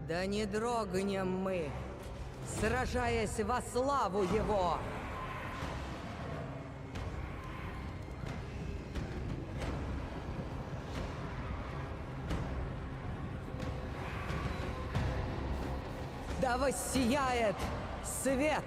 Да не дрогнем мы, сражаясь во славу его! Да воссияет свет!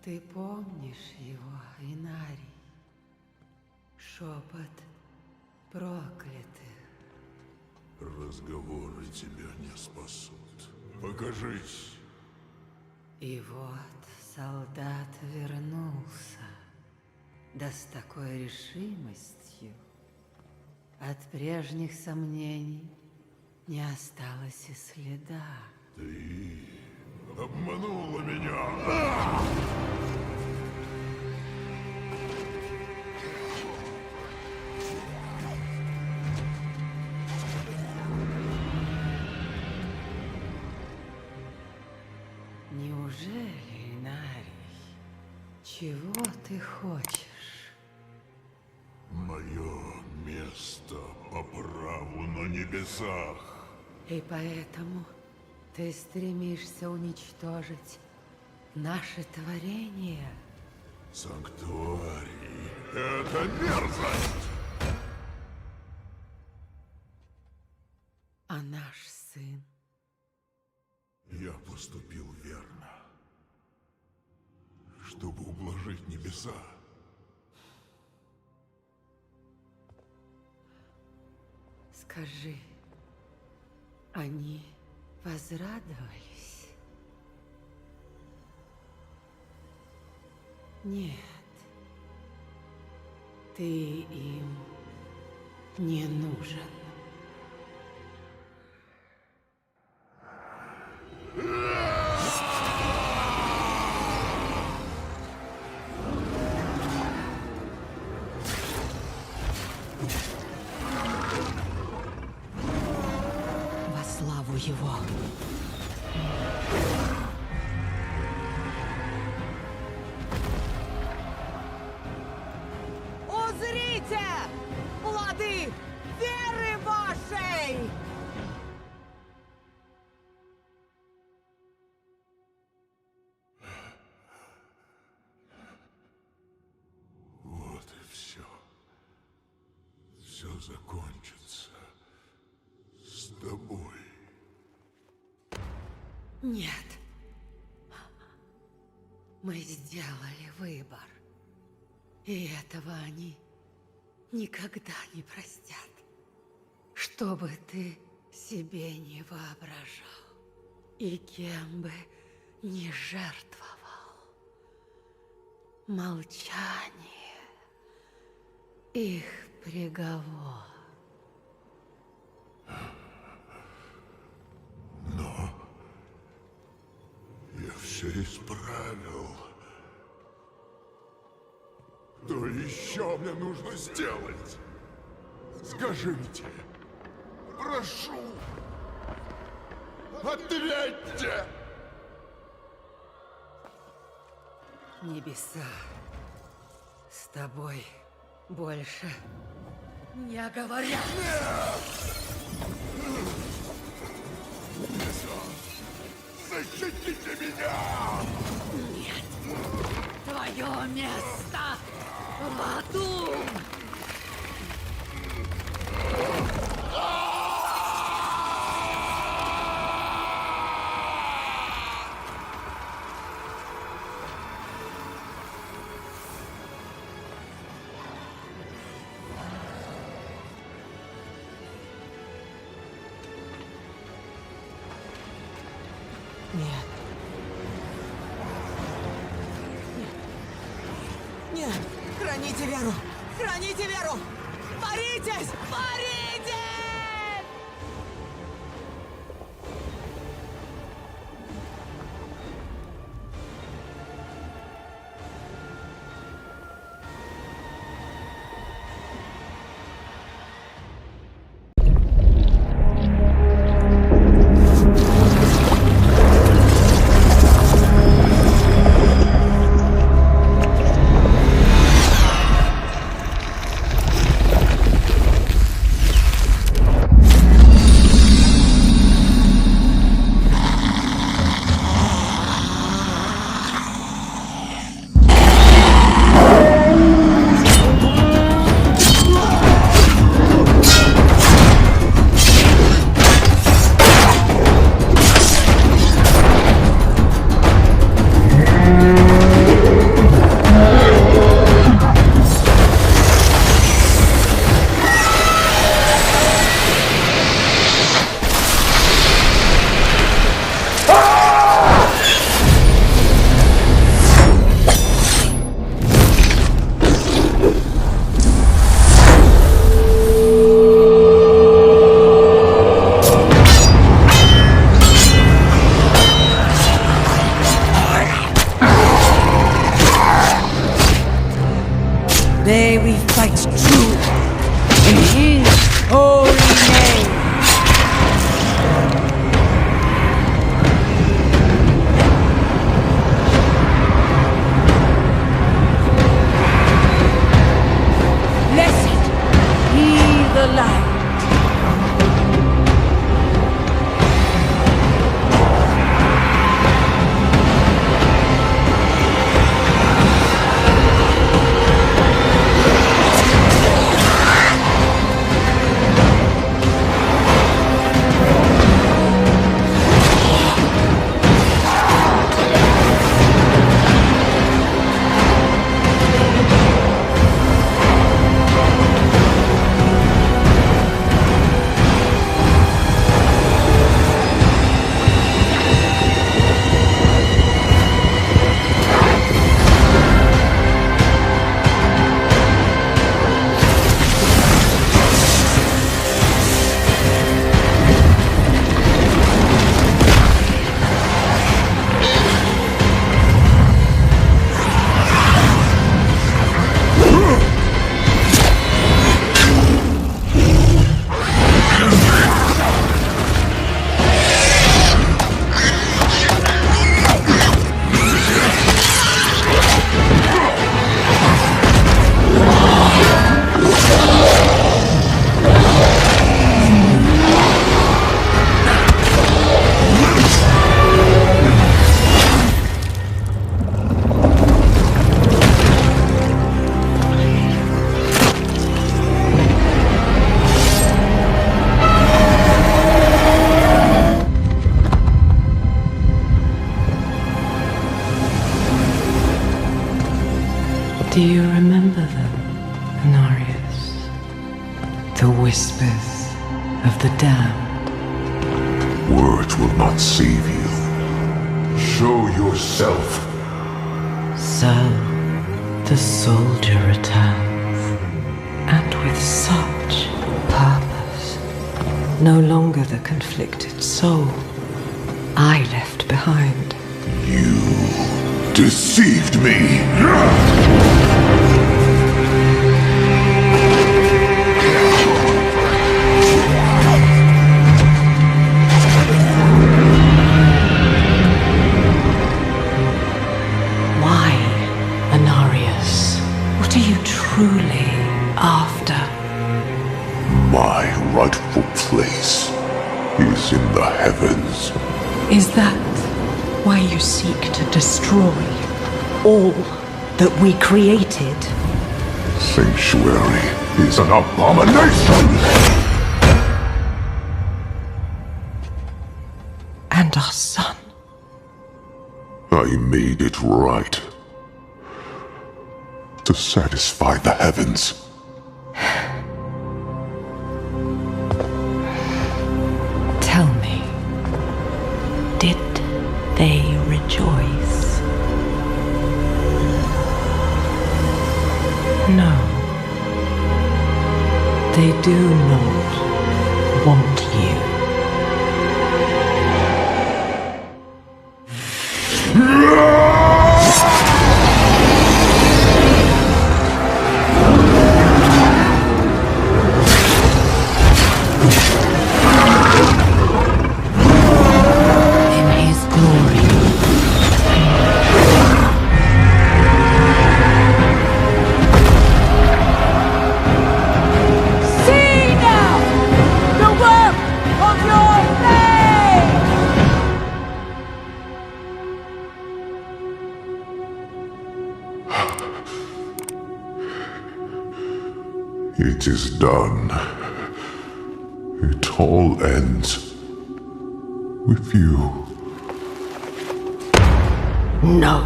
Ты помнишь его, Инарий? Шепот проклятых. Разговоры тебя не спасут. Покажись. И вот солдат вернулся. Да с такой решимостью. От прежних сомнений не осталось и следа. Ты обманула меня! Неужели, Инарий, чего ты хочешь? Мое место по праву на небесах. И поэтому ты стремишься уничтожить наше творение? Санктуарий — это мерзость! А наш сын? Я поступил верно, чтобы ублажить небеса. Скажи, они возрадовались? Нет, ты им не нужен. Во славу его. Узрите плоды веры вашей! Вот и все. Все закончится с тобой. Нет. Мы сделали выбор. И этого они никогда не простят. Что бы ты себе не воображал, и кем бы не жертвовал, молчание — их приговор. Но я все исправил. Что еще мне нужно сделать? Скажите. Прошу. Ответьте. Небеса с тобой больше не говорят. Защитите меня! Нет, твое место в аду! Нет. Нет. Храните веру! Храните веру! Боритесь! Боритесь! Today we fight true in His holy name. Blessed be the light. Do you remember them, Anarius? The whispers of the damned. Words will not save you. Show yourself. So, the soldier returns, and with such purpose. No longer the conflicted soul I left behind. You deceived me. Why, Anarius? What are you truly after? My rightful place is in the heavens. Is that why you seek to destroy all that we created? Sanctuary is an abomination! And our son. I made it right. To satisfy the heavens. Tell me, did they rejoice? No. They do not want you. It is done. It all ends with you. No.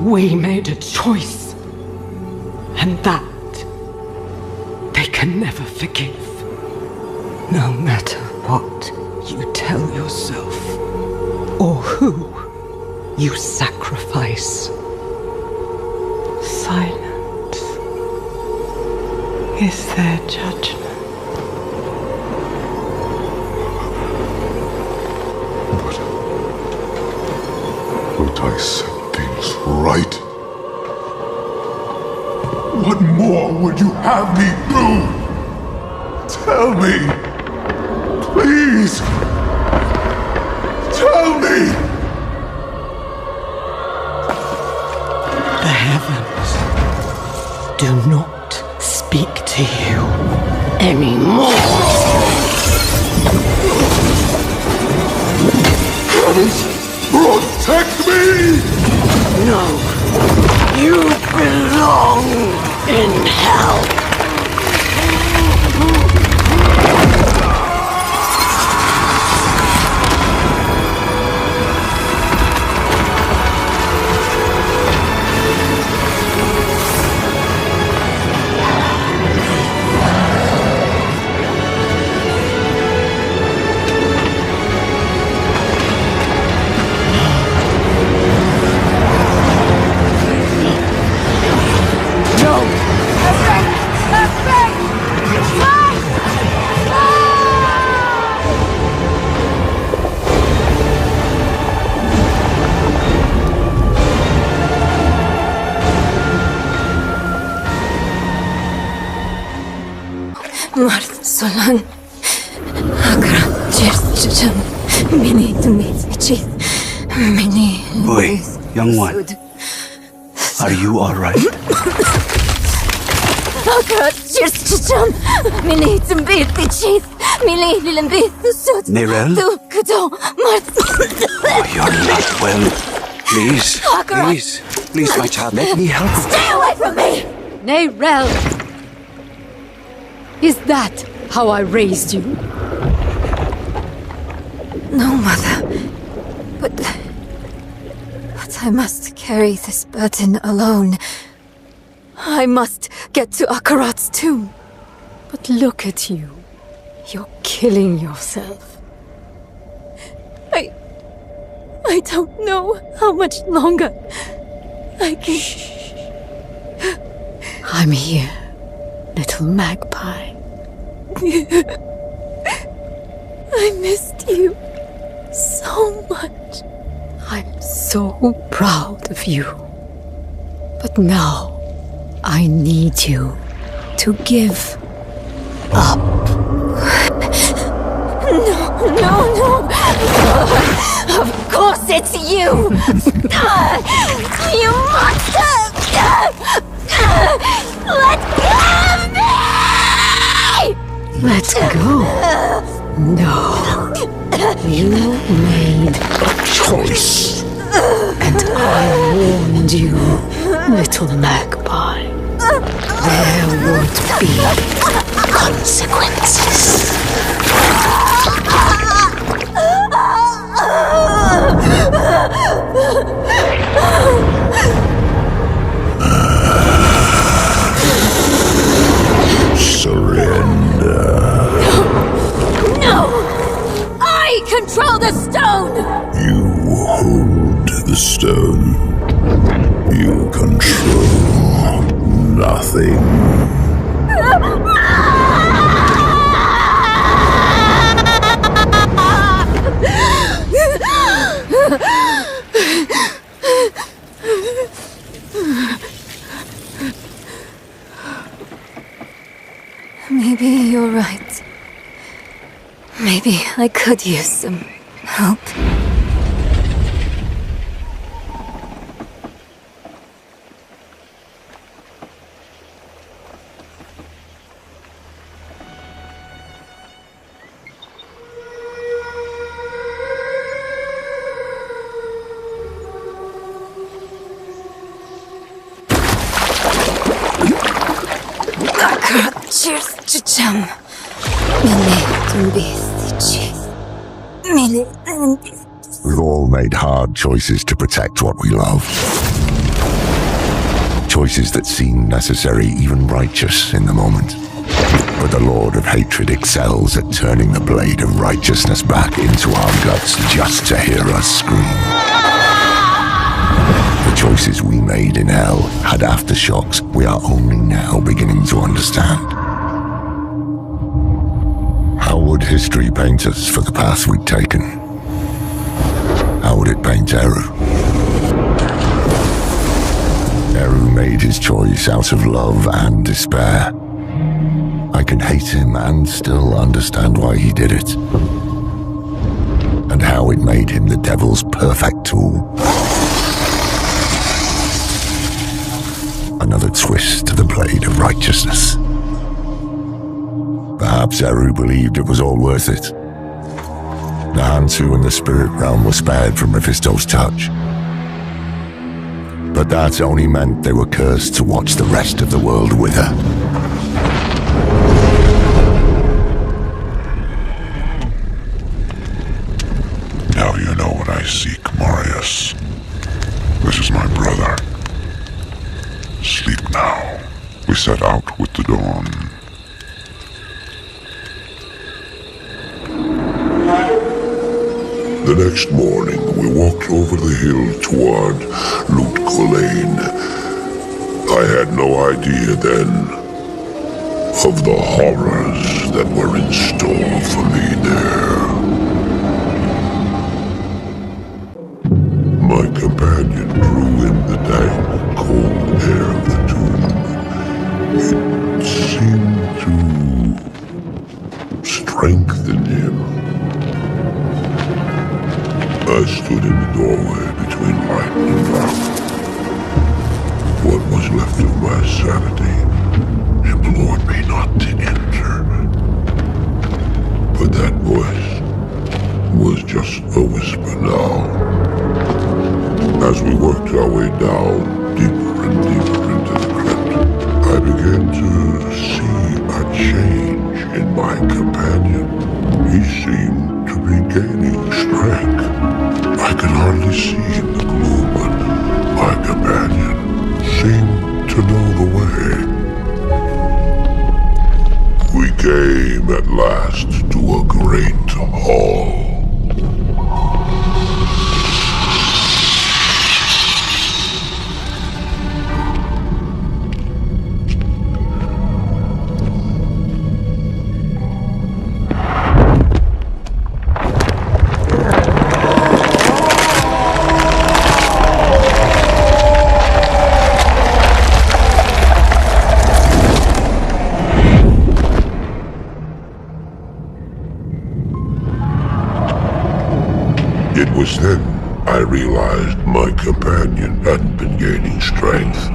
We made a choice. And that they can never forgive. No matter what you tell yourself or who you sacrifice. Silence is their judgment. But I set things right. What more would you have me do? Tell me! Please! Tell me! The heavens do not speak to you anymore. Heavens, protect me! No, you belong in hell. Solan Akra Church Mini to meet Chief Mini. Boy, young one, are you alright? Akra Church Mini to meet Chief Mini Lilimbi Sud. Nerel? Tu Kudo Mart. Oh, you're not well. Please, my child, let me help you. Stay away from me! Nerel! Is that how I raised you? No, Mother. But I must carry this burden alone. I must get to Akarat's tomb. But look at you. You're killing yourself. I don't know how much longer I can... I'm here, little magpie. I missed you so much. I'm so proud of you. But now, I need you to give up. No. Of course it's you. You monster. Let go of me. Let go. No. You made a choice. And I warned you, little magpie. There would be consequences. Surrender. No! I control the stone! You hold the stone. You control nothing. Maybe you're right. Maybe I could use some help. Cheers to chum. We've all made hard choices to protect what we love. Choices that seem necessary, even righteous in the moment. But the Lord of Hatred excels at turning the blade of righteousness back into our guts just to hear us scream. The choices we made in hell had aftershocks we are only now beginning to understand. How would history paint us for the path we'd taken? How would it paint Eru? Eru made his choice out of love and despair. I can hate him and still understand why he did it. And how it made him the devil's perfect tool. Another twist to the blade of righteousness. Perhaps Eru believed it was all worth it. The Hantu and the spirit realm were spared from Mephisto's touch. But that only meant they were cursed to watch the rest of the world wither. Now you know what I seek, Marius. This is my brother. Sleep now. We set out with the dawn. The next morning, we walked over the hill toward Lutkolane. I had no idea then of the horrors that were in store for me there. My companion drew in the dank, cold air of the tomb. It seemed to strengthen him. I stood in the doorway between light and dark. What was left of my sanity implored me not to enter. But that voice was just a whisper now. As we worked our way down, deeper and deeper into the crypt, I began to see a change in my companion. He seemed to be gaining strength. I could hardly see in the gloom, but came at last to a great hall. It was then I realized my companion hadn't been gaining strength.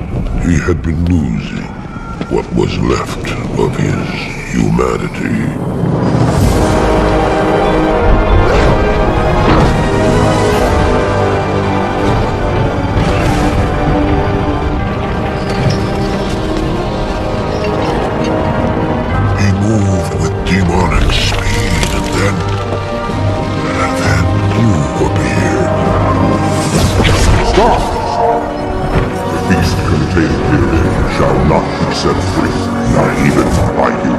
He had been losing what was left of his humanity. He moved with demonic speed and then you appeared. Stop! The beast contained herein shall not be set free, not even by you.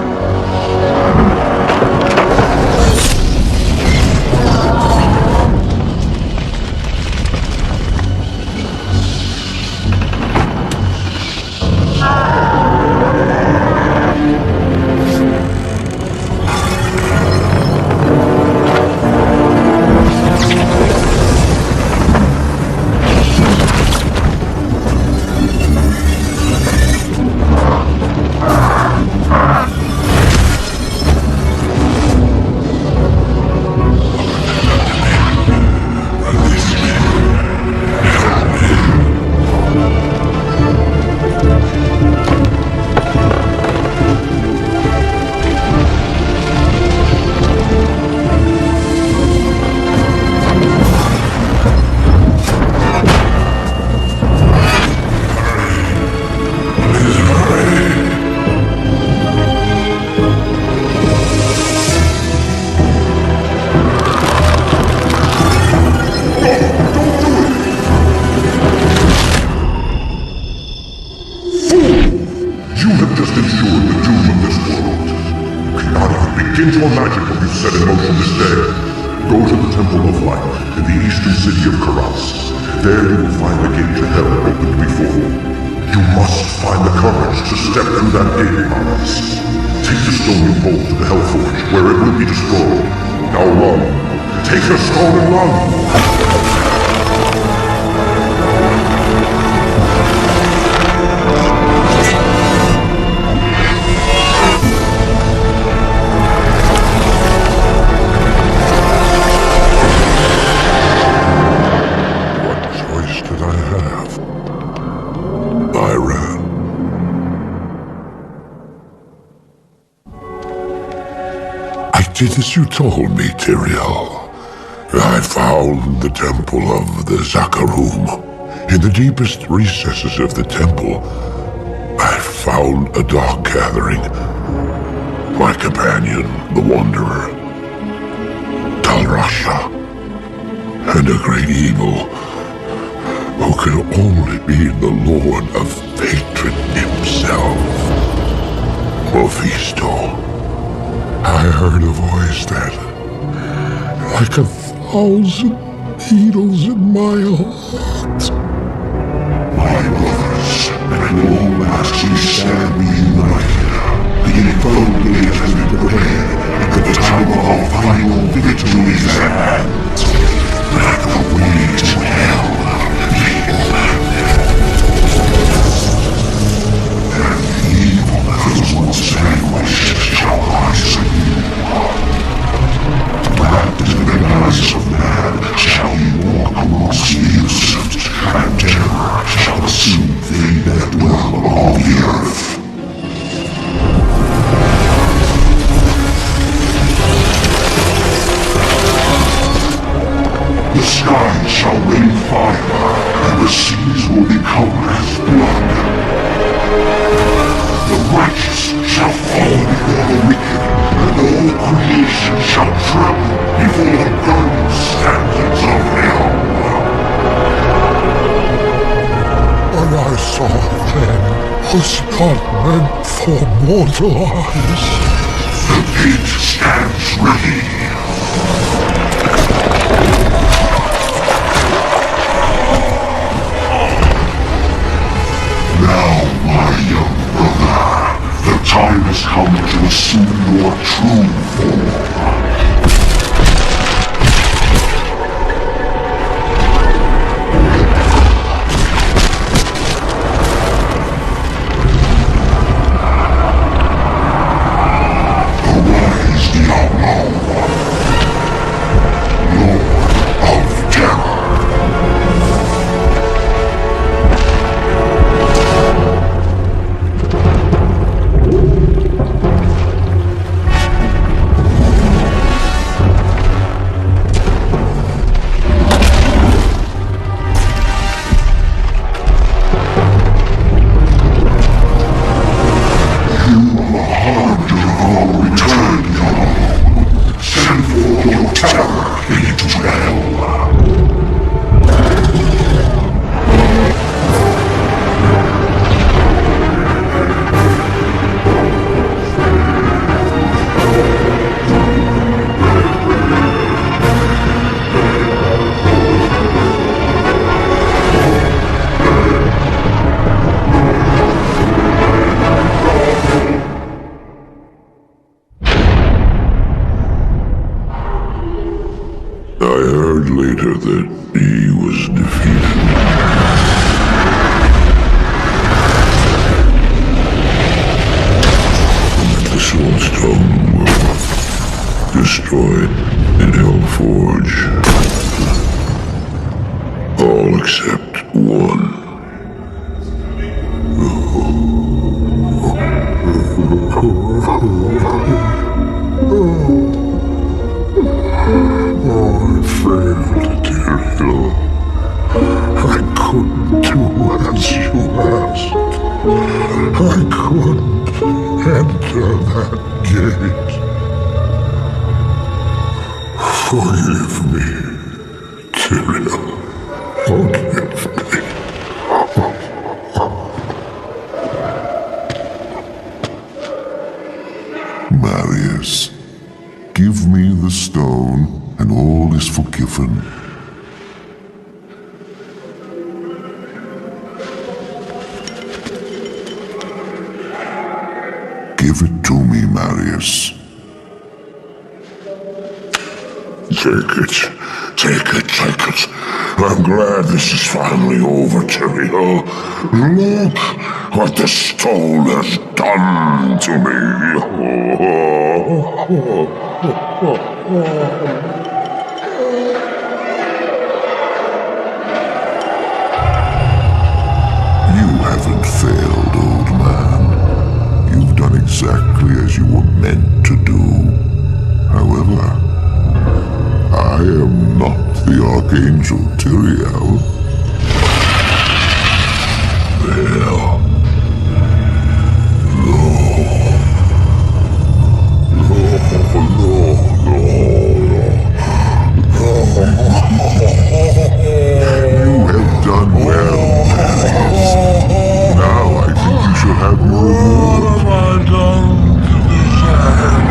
Begin to imagine what you've set in motion this day. Go to the Temple of Light in the eastern city of Karas. There you will find the gate to hell opened before you. You must find the courage to step through that gate, Karas. Take the stone you hold to the Hellforge, where it will be destroyed. Now run. Take the stone and run. I did as you told me, Tyrael. I found the temple of the Zakarum. In the deepest recesses of the temple, I found a dark gathering. My companion, the Wanderer, Talrasha, and a great evil who could only be the Lord of Hatred himself, Mephisto. I heard a voice that, like 1,000 needles in my heart. My brothers, at long last we stand reunited. The infernal gate has been prepared, and the time of our final victory is at hand. Let the way to hell be open. And the evil that was once vanquished shall rise anew. Wrapped in the guise of man shall he walk amongst the innocent, and terror shall assume they that dwell upon the earth. The skies shall rain fire, and the seas will become as blood. The righteous shall fall before the wicked, and all creation shall tremble before the burning standards of hell. What I saw then was not meant for mortal eyes. It stands ready. Now, my young brother, the time has come to assume your true form. Arise, Diablо, Lord of Terror. Send forth your terror into hell. I heard later that he was defeated. And that the Soul Stone were destroyed in Hellforge. All except one. I failed, dear Hill. I couldn't do as you asked. I couldn't enter that gate. Forgive me, Tyrion. Forgive me. Marius, give me the stone, and all is forgiven. Give it to me, Marius. Take it. Take it, take it. I'm glad this is finally over, Tyrion. Look what the stone has done to me. You haven't failed, old man. You've done exactly as you were meant to do. However, I am not the Archangel Tyrion. Well, You have done well, Marius. Now I think you should have your reward. What have I done to deserve?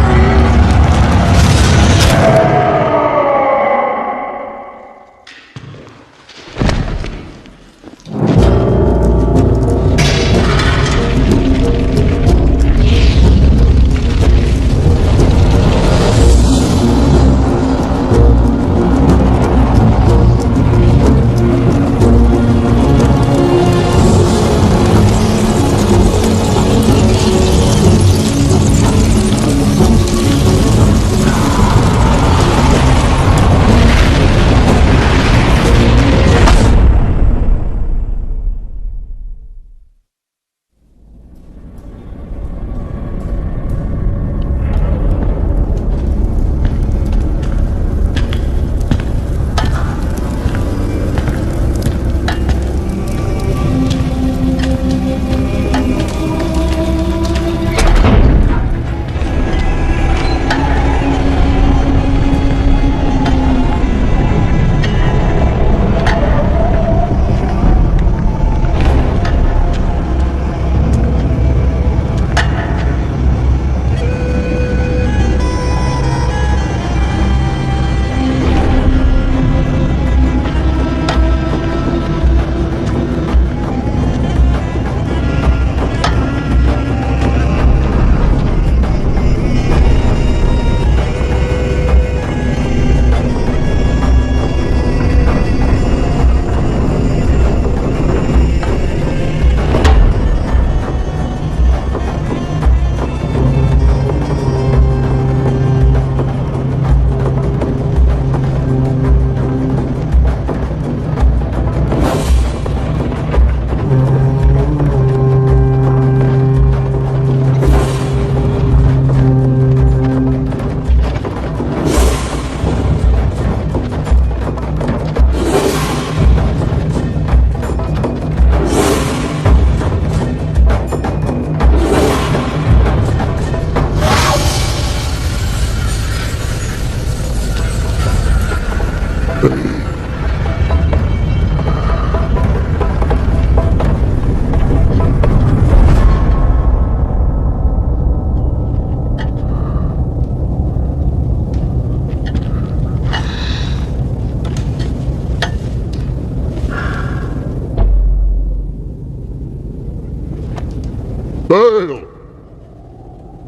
Bail!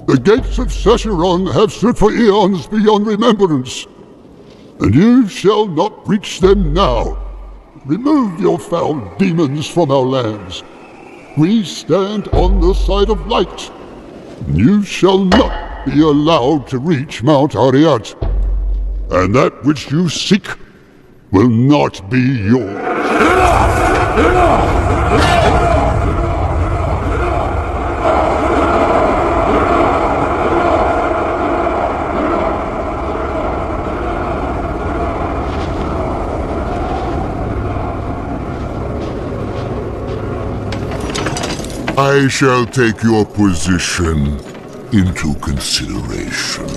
The gates of Sescheron have stood for eons beyond remembrance, and you shall not reach them now. Remove your foul demons from our lands. We stand on the side of light. You shall not be allowed to reach Mount Ariat, and that which you seek will not be yours. I shall take your position into consideration.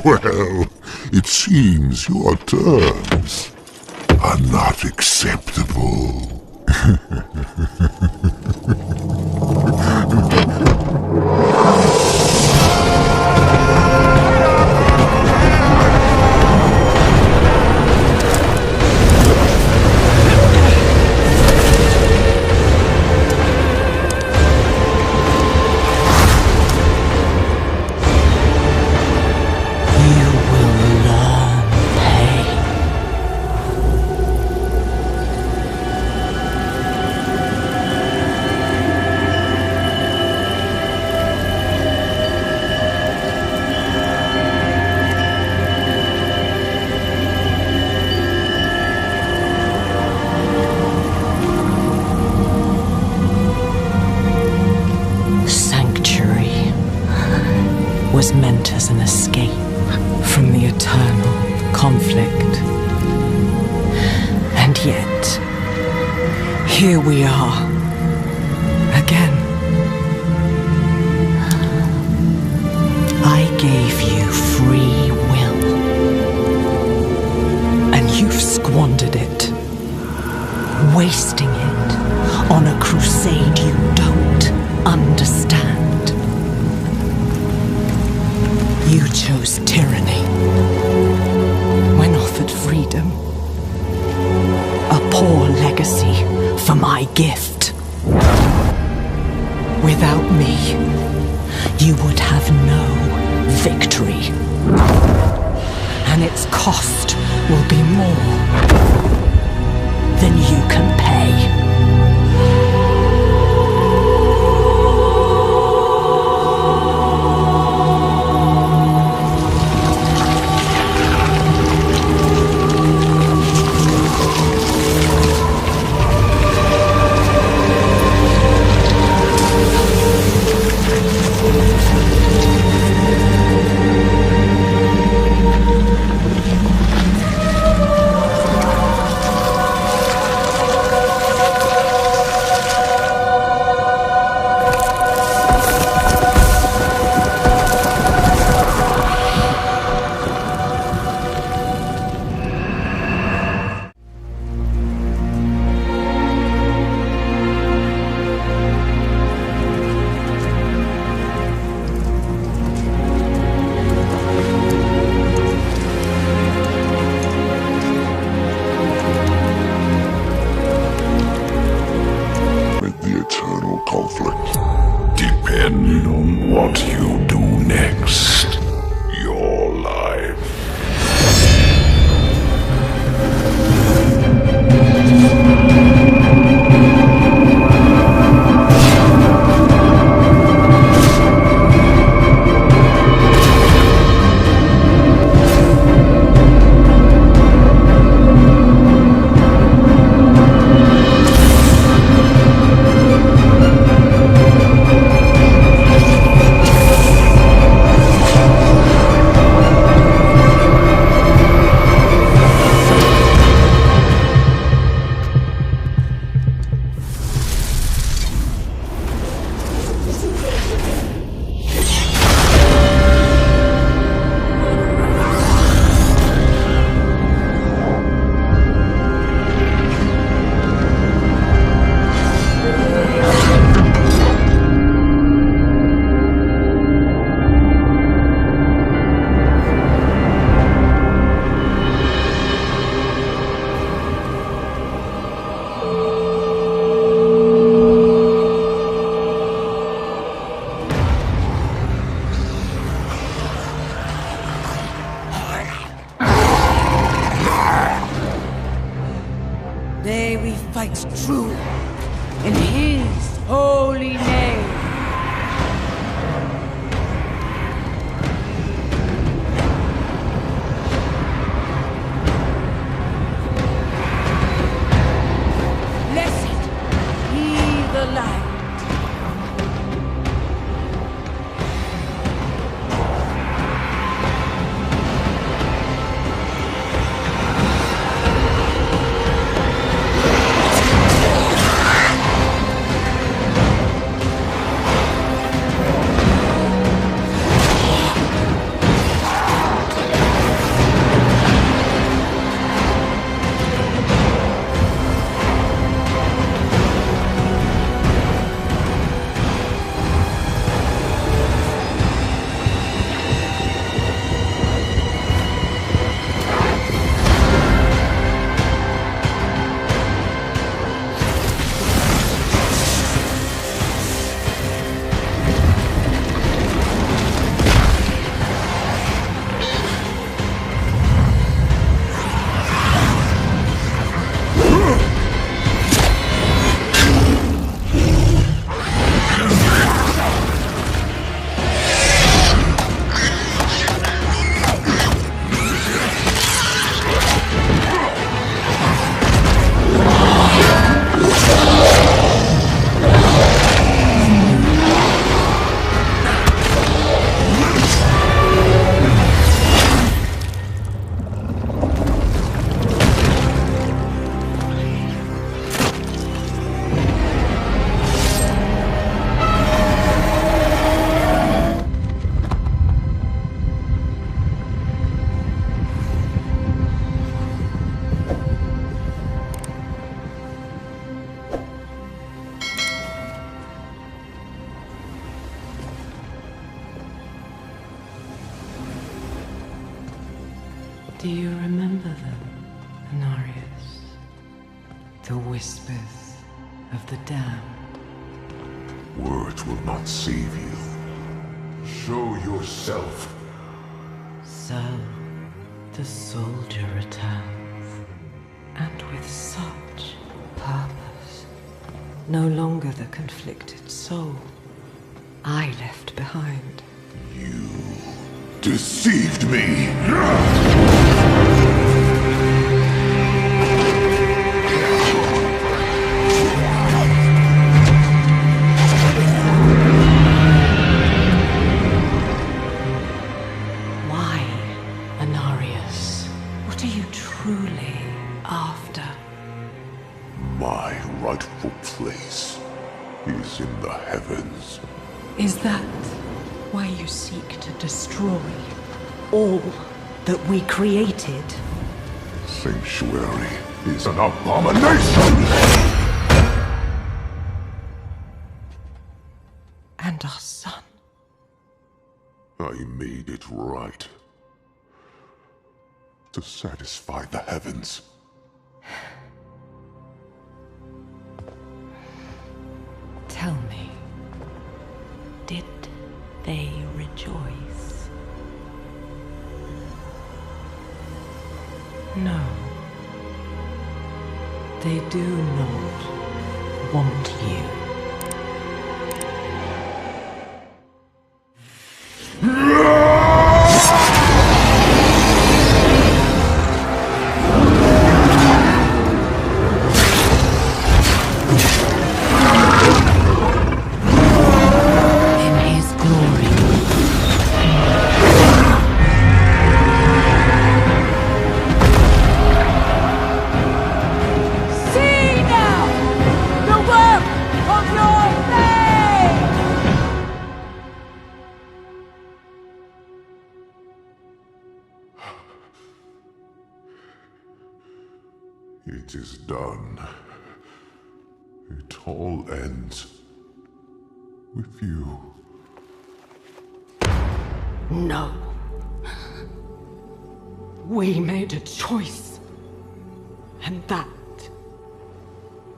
Well, it seems your terms are not acceptable. Was meant as an escape from the eternal conflict. And yet, here we are, again. I gave you free will, and you've squandered it, wasting it on a crusade you don't understand. You chose tyranny when offered freedom. A poor legacy for my gift. Without me, you would have no victory. And its cost will be more than you can pay. strikes true in his holy name. Blessed be the light. Do you remember them, Anarius? The whispers of the damned. Words will not save you. Show yourself. So, the soldier returns, and with such purpose. No longer the conflicted soul I left behind. You deceived me! Why, Anarius? What are you truly after? My rightful place is in the heavens. Is that why you seek to destroy all that we created? Sanctuary is an abomination! And our son. I made it right. To satisfy the heavens. Tell me, did they rejoice? No. They do not want you. It is done. It all ends with you. No. We made a choice. And that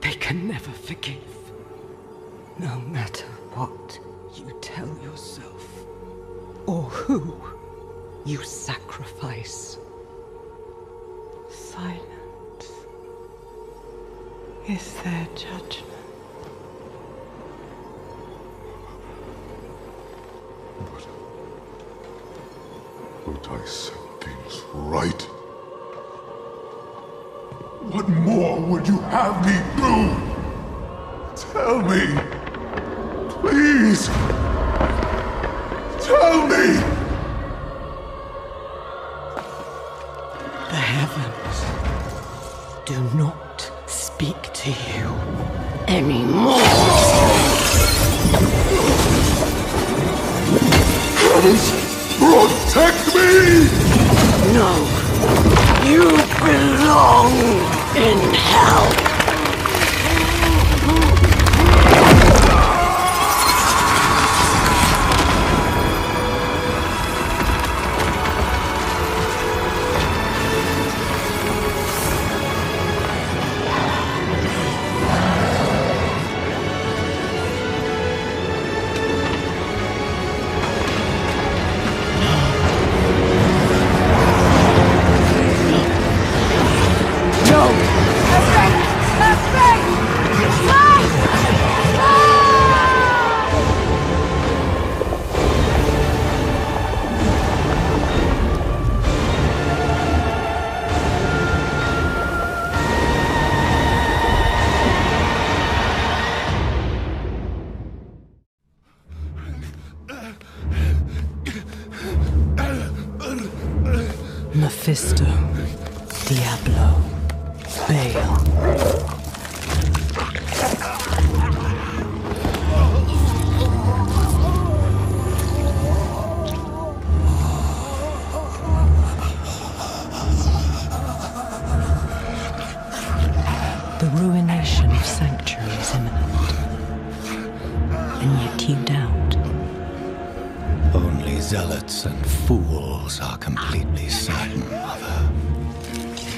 they can never forgive. No matter what you tell yourself, or who you sacrifice. Silence is their judgment. But I set things right. What more would you have me do? Tell me. Please. Tell me. The heavens do not speak to you anymore. Heavens, protect me! No, you belong in hell. Mephisto, Diablo, Baal. The ruination of Sanctuary is imminent, and yet you doubt. Only zealots and fools are completely certain, Mother.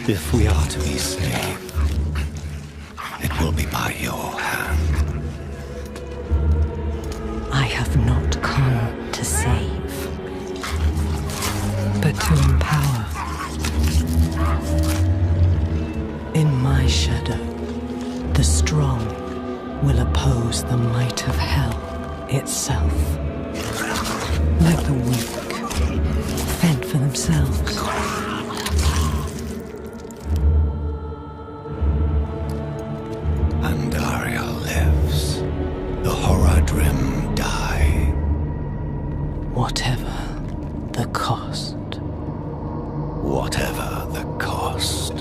If we are to be saved, it will be by your hand. I have not come to save, but to empower. In my shadow, the strong will oppose the might of hell itself. Let the weak fend for themselves. Andaria lives. The Horadrim die. Whatever the cost. Whatever the cost.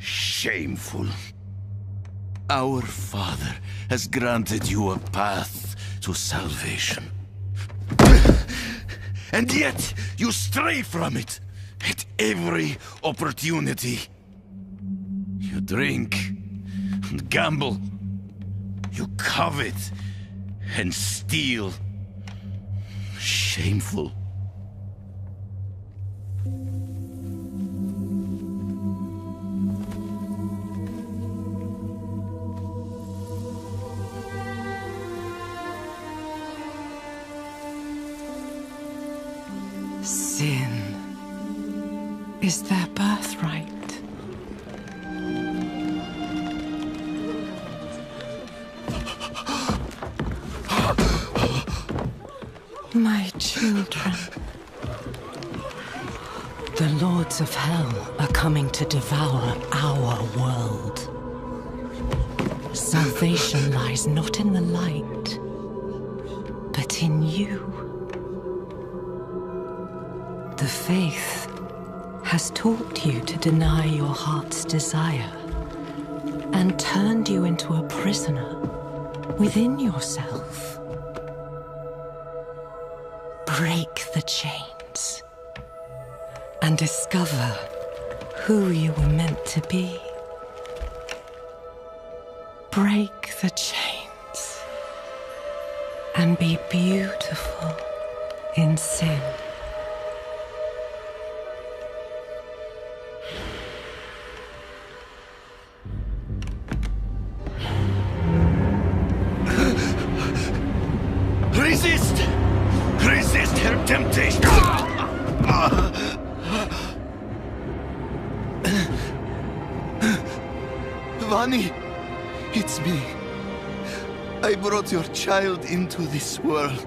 Shameful. Our Father has granted you a path to salvation. And yet, you stray from it at every opportunity. You drink and gamble. You covet and steal. Shameful. Sin is their birthright. My children. The lords of hell are coming to devour our world. Salvation lies not in the light, but in you. The faith has taught you to deny your heart's desire and turned you into a prisoner within yourself. Break the chains and discover who you were meant to be. Break the chains and be beautiful in sin. Resist! Resist her temptation! Vani, it's me. I brought your child into this world.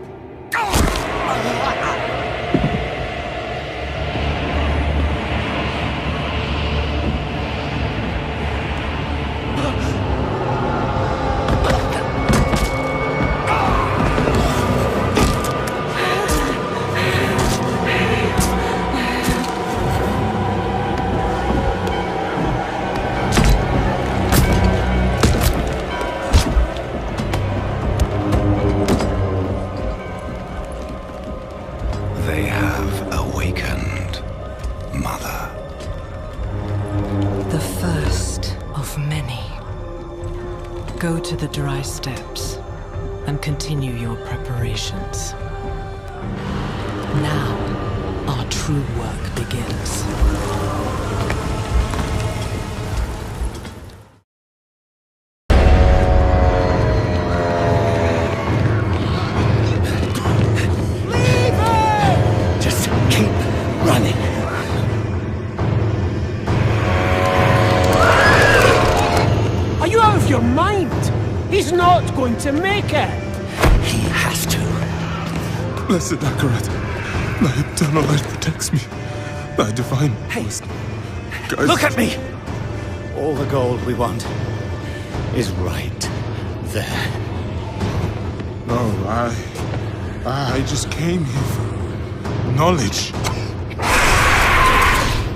They have awakened, Mother. The first of many. Go to the dry steps and continue your preparations. Now, our true work begins. Just keep running. Are you out of your mind? He's not going to make it. He has to. Blessed Akarat, thy eternal light protects me. Thy divine force guides Look at me! All the gold we want is right there. No, I just came here for knowledge.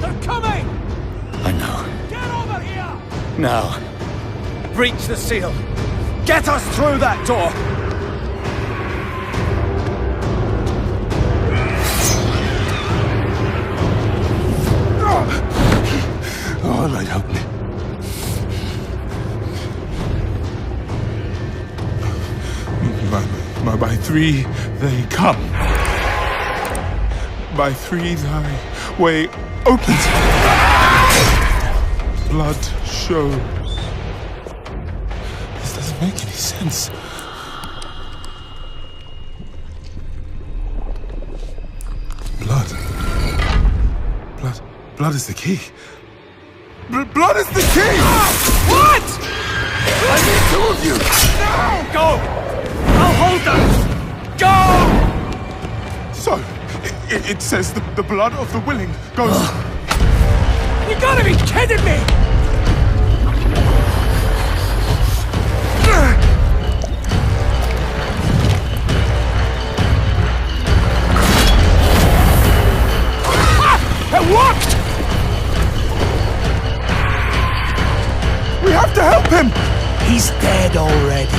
They're coming! I know. Get over here! Now, breach the seal. Get us through that door. Oh, Lord, help me. By three they come. By three thy way opens. Blood show. This doesn't make any sense. Blood is the key. Blood is the key! What? I need two of you. No! Go! I'll hold them! Go! So, it says the blood of the willing goes... You gotta be kidding me! Ah! It worked! We have to help him! He's dead already.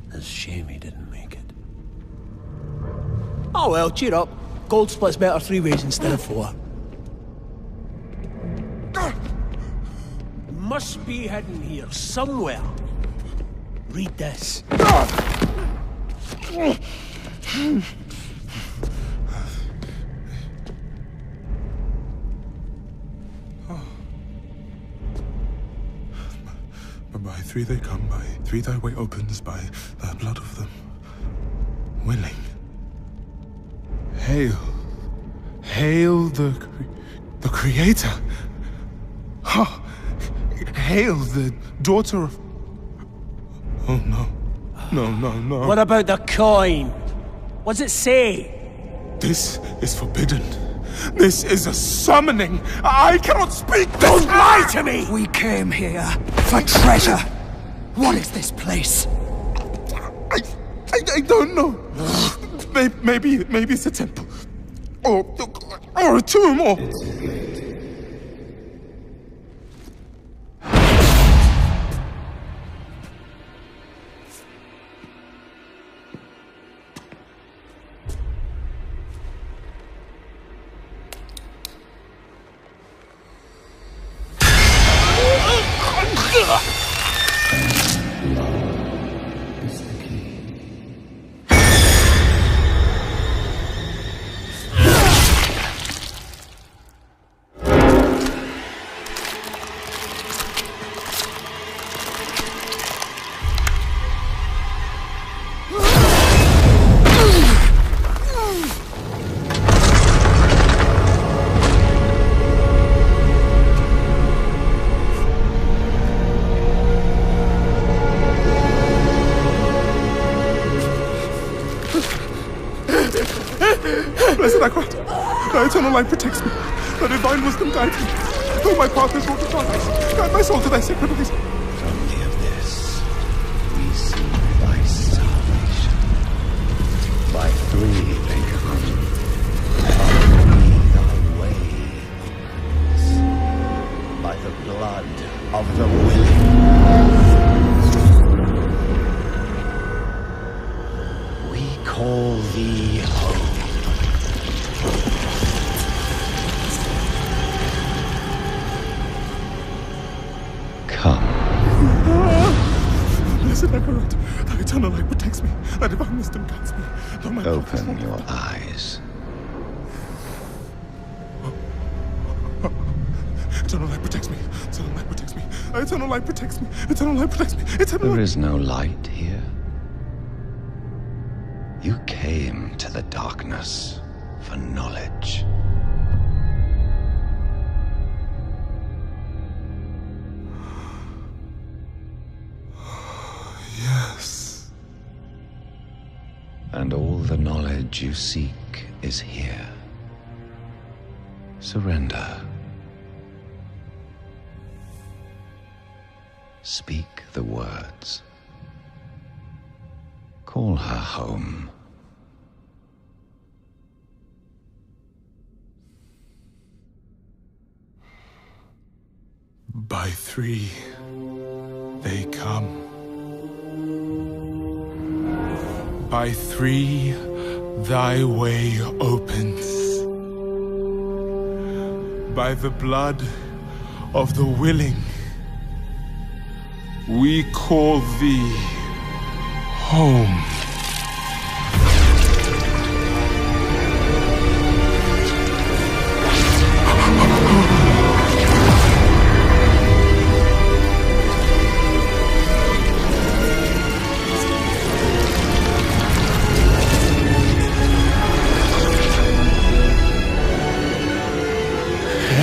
It's a shame he didn't make it. Oh well, cheer up. Gold splits better 3 ways instead of 4. Must be hidden here somewhere. Read this. By three they come, by three thy way opens, by the blood of them willing. Hail, hail the Creator. Ha! Hail the daughter of... Oh no, no. What about the coin? What's it say? This is forbidden. This is a summoning. I cannot speak. Don't lie to me! We came here for treasure. What is this place? I don't know. Maybe it's a temple. Or a tomb, or... Blessed I grant, thy eternal light protects me, thy divine wisdom guides me. Though my path is wrought with darkness, guide my soul to thy sacred ways. From the abyss, we see thy salvation. By three they come, by three thy way opens. By the blood of the willing, we call thee home. Blessed I grant, thy eternal light protects me, thy divine wisdom guides me. Though my Open your eyes. Eternal light protects me, eternal light protects me, eternal light protects me, eternal light protects me, eternal light... There is no light here. You came to the darkness for knowledge. Yes. And all the knowledge you seek is here. Surrender. Speak the words. Call her home. By three, they come. By three, thy way opens. By the blood of the willing, we call thee home.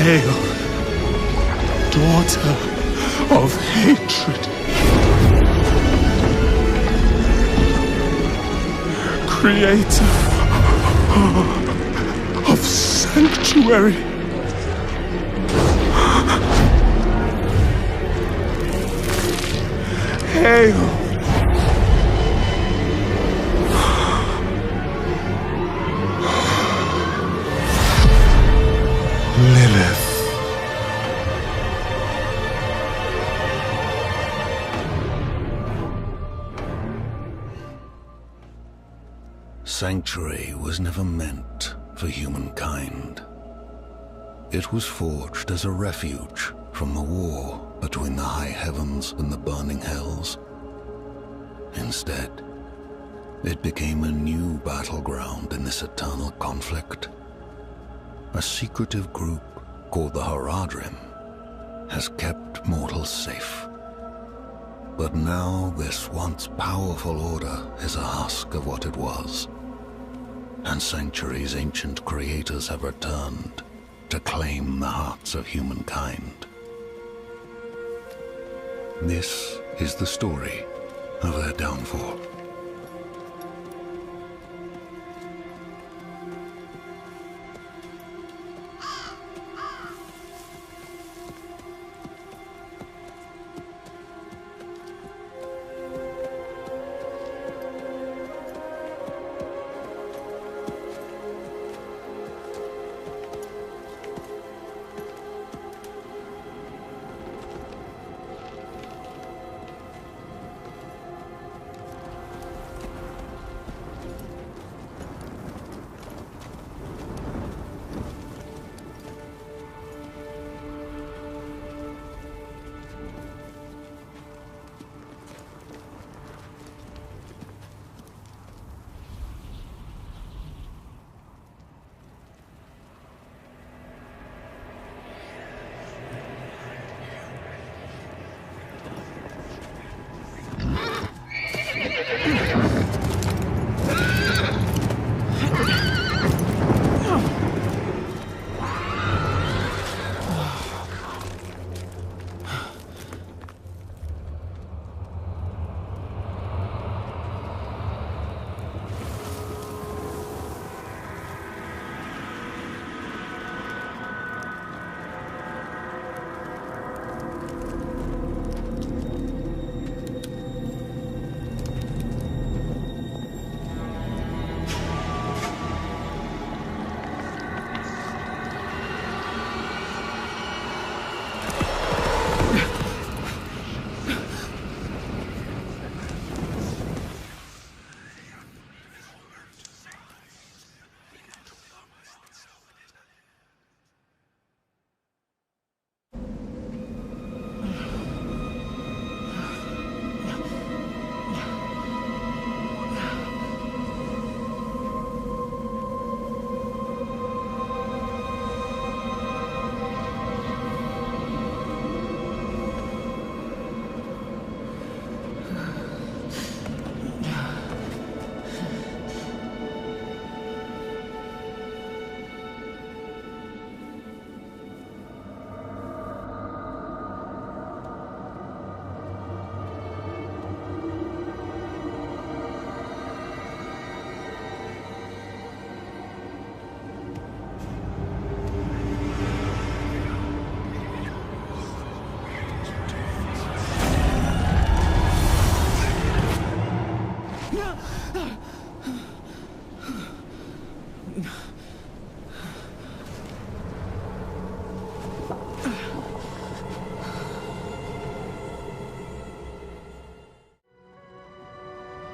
Hail, daughter of hatred, creator of sanctuary, hail, Lilith. Sanctuary was never meant for humankind. It was forged as a refuge from the war between the high heavens and the burning hells. Instead, it became a new battleground in this eternal conflict. A secretive group called the Haradrim has kept mortals safe. But now this once powerful order is a husk of what it was. And Sanctuary's ancient creators have returned to claim the hearts of humankind. This is the story of their downfall.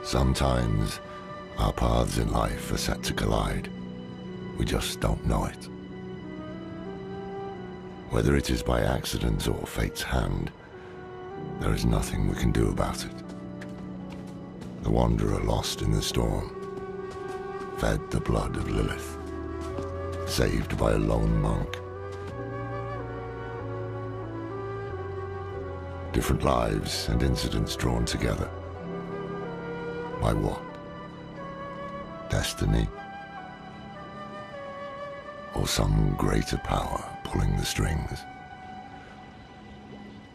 Sometimes our paths in life are set to collide. We just don't know it. Whether it is by accident or fate's hand, there is nothing we can do about it. The wanderer lost in the storm, fed the blood of Lilith, saved by a lone monk. Different lives and incidents drawn together. By what? Destiny? Or some greater power pulling the strings?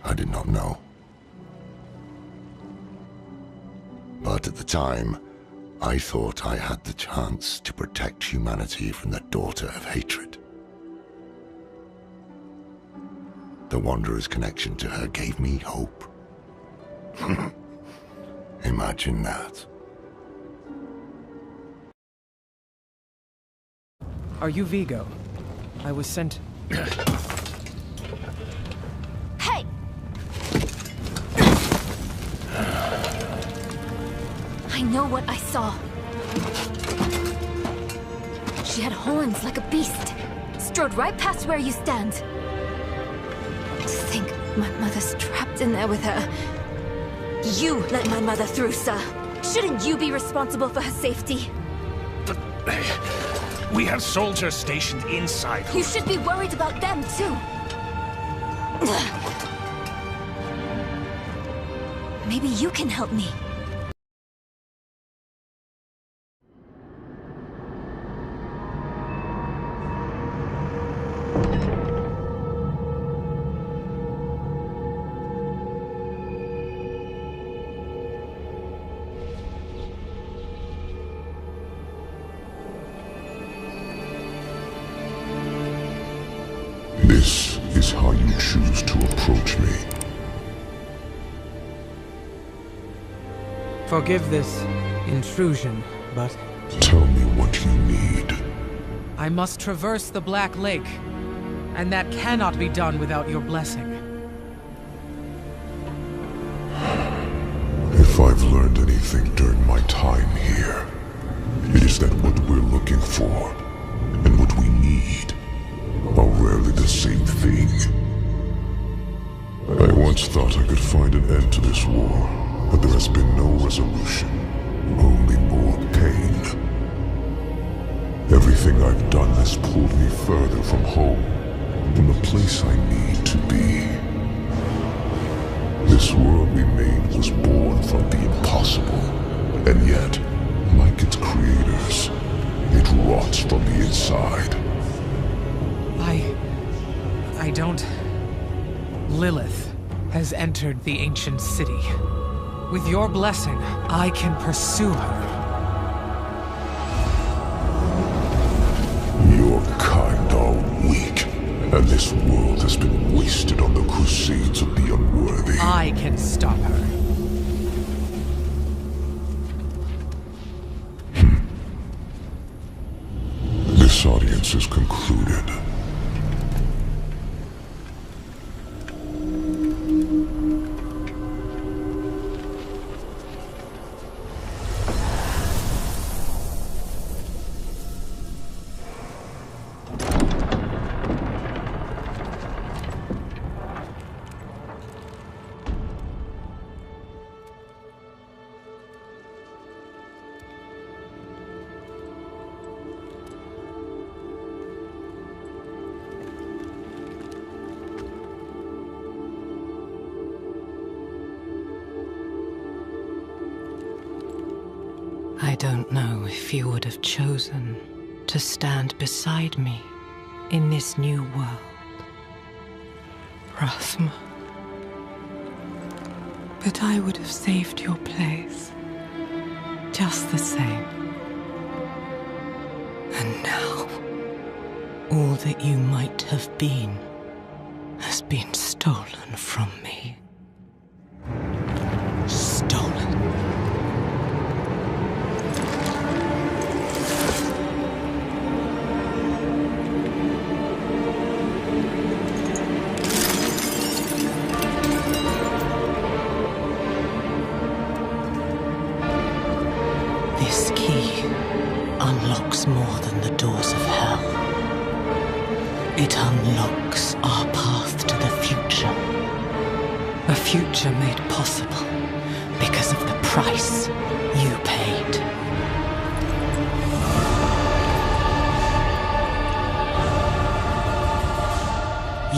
I did not know. But at the time, I thought I had the chance to protect humanity from the daughter of hatred. The Wanderer's connection to her gave me hope. Imagine that. Are you Vigo? I was sent... Hey! I know what I saw. She had horns like a beast. Strode right past where you stand. To think my mother's trapped in there with her. You let my mother through, sir. Shouldn't you be responsible for her safety? But we have soldiers stationed inside. You should be worried about them, too. Maybe you can help me. This is how you choose to approach me. Forgive this intrusion, but... Tell me what you need. I must traverse the Black Lake, and that cannot be done without your blessing. If I've learned anything during my time here, it is that what we're looking for, and what we need, are rarely the same thing. I once thought I could find an end to this war, but there has been no resolution, only more pain. Everything I've done has pulled me further from home, from the place I need to be. This world we made was born from the impossible, and yet, like its creators, it rots from the inside. I don't... Lilith has entered the ancient city. With your blessing, I can pursue her. Your kind are weak, and this world has been wasted on the crusades of the unworthy. I can stop her. This audience is concluded. I don't know if you would have chosen to stand beside me in this new world, Rathma. But I would have saved your place, just the same. And now, all that you might have been has been stolen from me. Stolen. This key unlocks more than the doors of hell. It unlocks our path to the future. A future made possible because of the price you paid.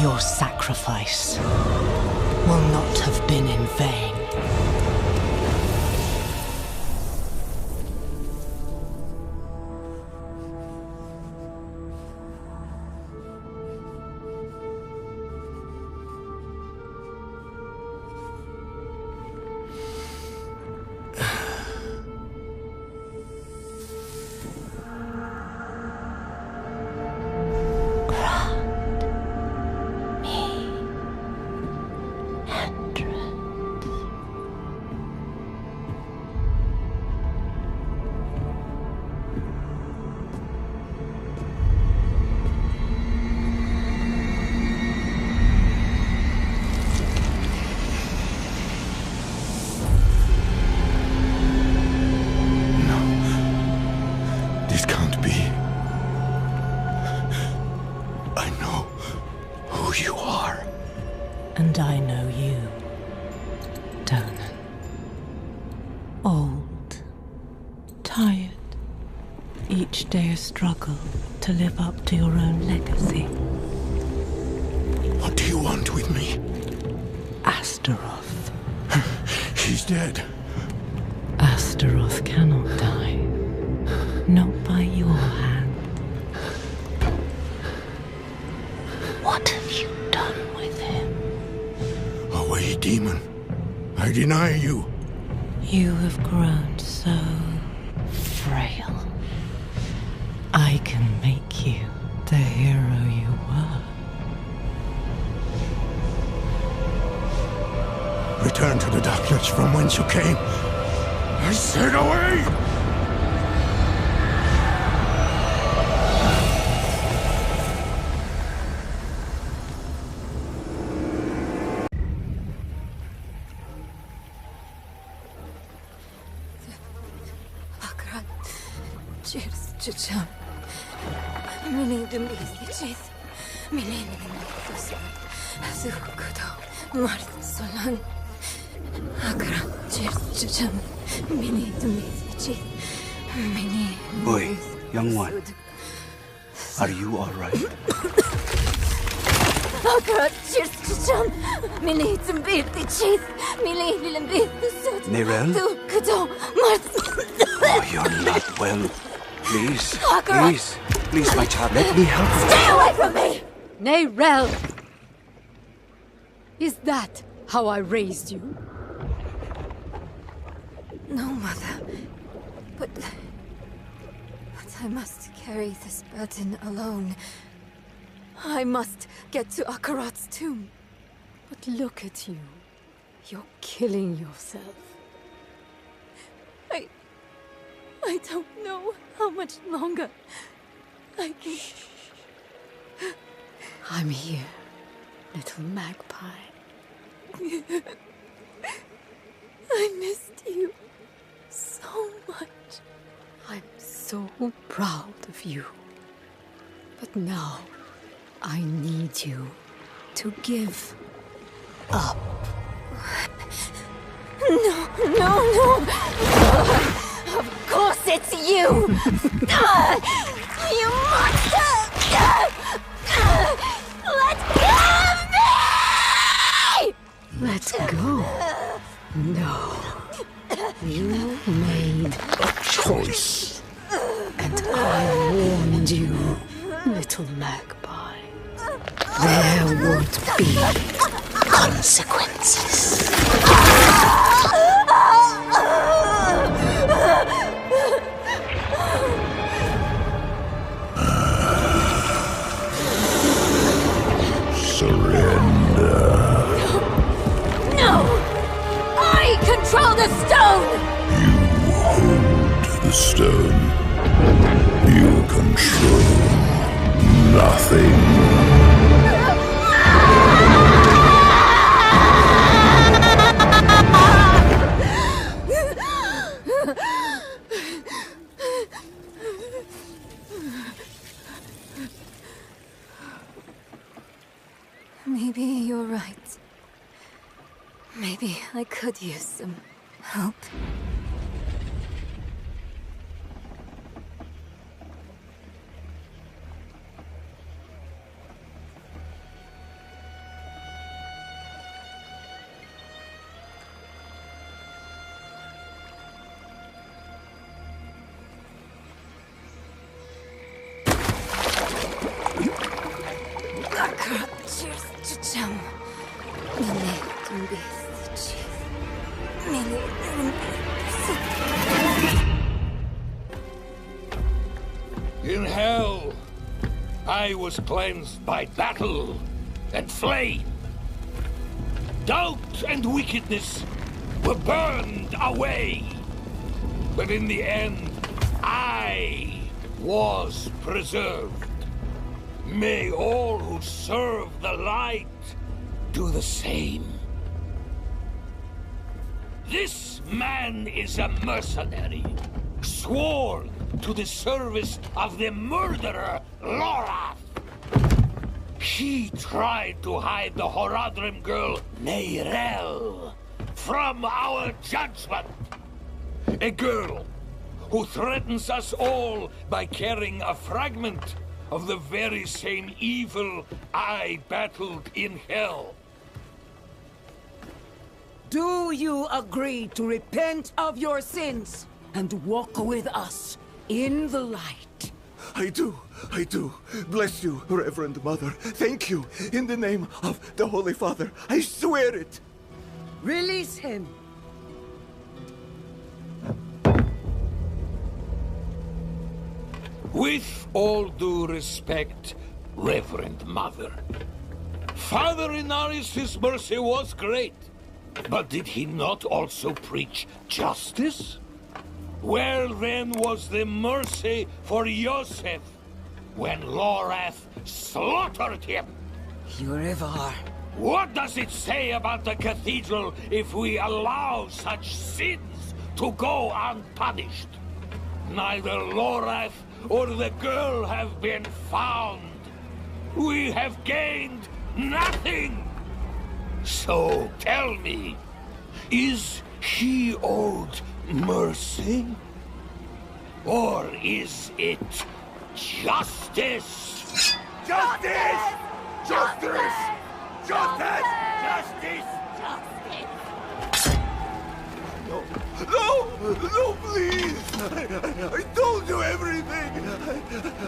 Your sacrifice will not have been in vain. And I know you, Donan. Old, tired, each day a struggle to live up to your own legacy. What do you want with me? Astaroth. She's dead. Astaroth cannot die. Not by your hand. What have you done with him? Away, demon. I deny you. You have grown so frail. I can make you the hero you were. Return to the darkness from whence you came. I said away! Чичам. Миний дэмбис чис. Миний тусаа. Сухкото. Март солон. Акра чичам. Миний дэмбис чис. Миний. Boy, young one. Are you all right? Акра чичам. Миний дэмбис чис. Миний дэмбис. Nerel? Сухкото. Март. Oh, you're not well. Please, please, my child, let me help you. Stay away from me! Nerel! Is that how I raised you? No, Mother. But I must carry this burden alone. I must get to Akarat's tomb. But look at you. You're killing yourself. I don't know how much longer I can... I'm here, little magpie. I missed you so much. I'm so proud of you. But now, I need you to give up. No! Of course it's you! You monster! Let go of me! Let go? No. You made a choice. And I warned you, little magpie. There would be consequences. Surrender. No! I control the stone! You hold the stone. You control nothing. Maybe I could use some help. In hell, I was cleansed by battle and flame. Doubt and wickedness were burned away. But in the end, I was preserved. May all who serve the light do the same. This man is a mercenary, sworn to the service of the murderer, Lorath. He tried to hide the Horadrim girl, Neyrel, from our judgment. A girl who threatens us all by carrying a fragment of the very same evil I battled in hell. Do you agree to repent of your sins and walk with us in the light? I do. Bless you, Reverend Mother. Thank you. In the name of the Holy Father, I swear it. Release him. With all due respect, Reverend Mother, Father Inaris' mercy was great, but did he not also preach justice? Where then was the mercy for Yosef when Lorath slaughtered him? Yurevar. What does it say about the cathedral if we allow such sins to go unpunished? Neither Lorath or the girl have been found. We have gained nothing. So tell me, is he owed mercy? Or is it justice? Justice! Justice! Justice! Justice! No, please! I told you everything!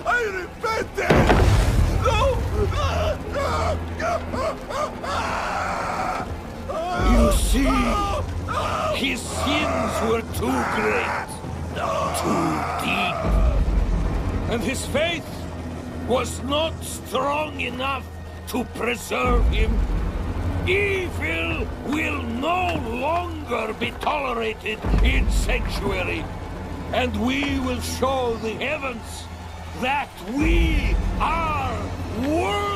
I repented! No! You see, his sins were too great, too deep, and his faith was not strong enough to preserve him. Evil will no longer be tolerated in Sanctuary, and we will show the heavens that we are worthy!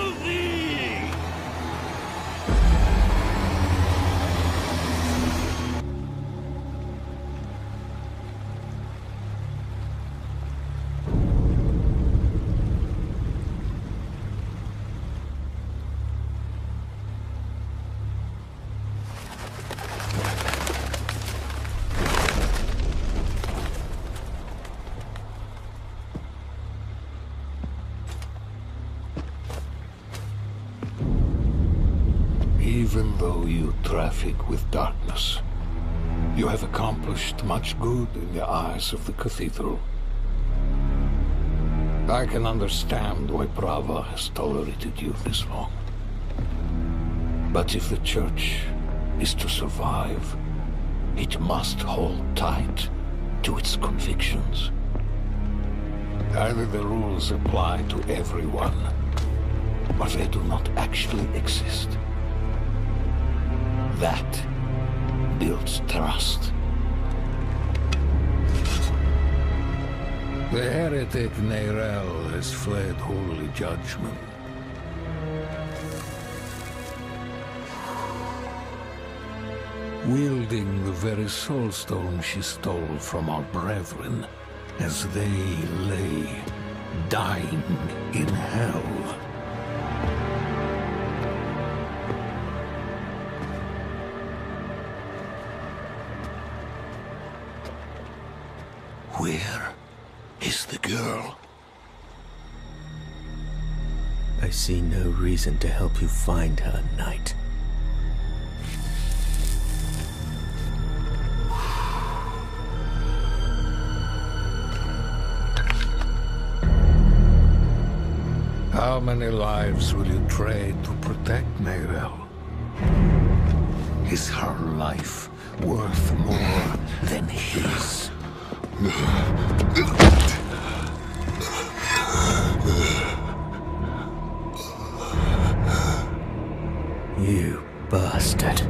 Even though you traffic with darkness, you have accomplished much good in the eyes of the cathedral. I can understand why Prava has tolerated you this long. But if the church is to survive, it must hold tight to its convictions. Either the rules apply to everyone, or they do not actually exist. That builds trust. The heretic Neyrel has fled holy judgment. Wielding the very soulstone she stole from our brethren as they lay dying in hell. Where is the girl? I see no reason to help you find her, Knight. How many lives will you trade to protect Mayrel? Is her life worth more than his? You bastard.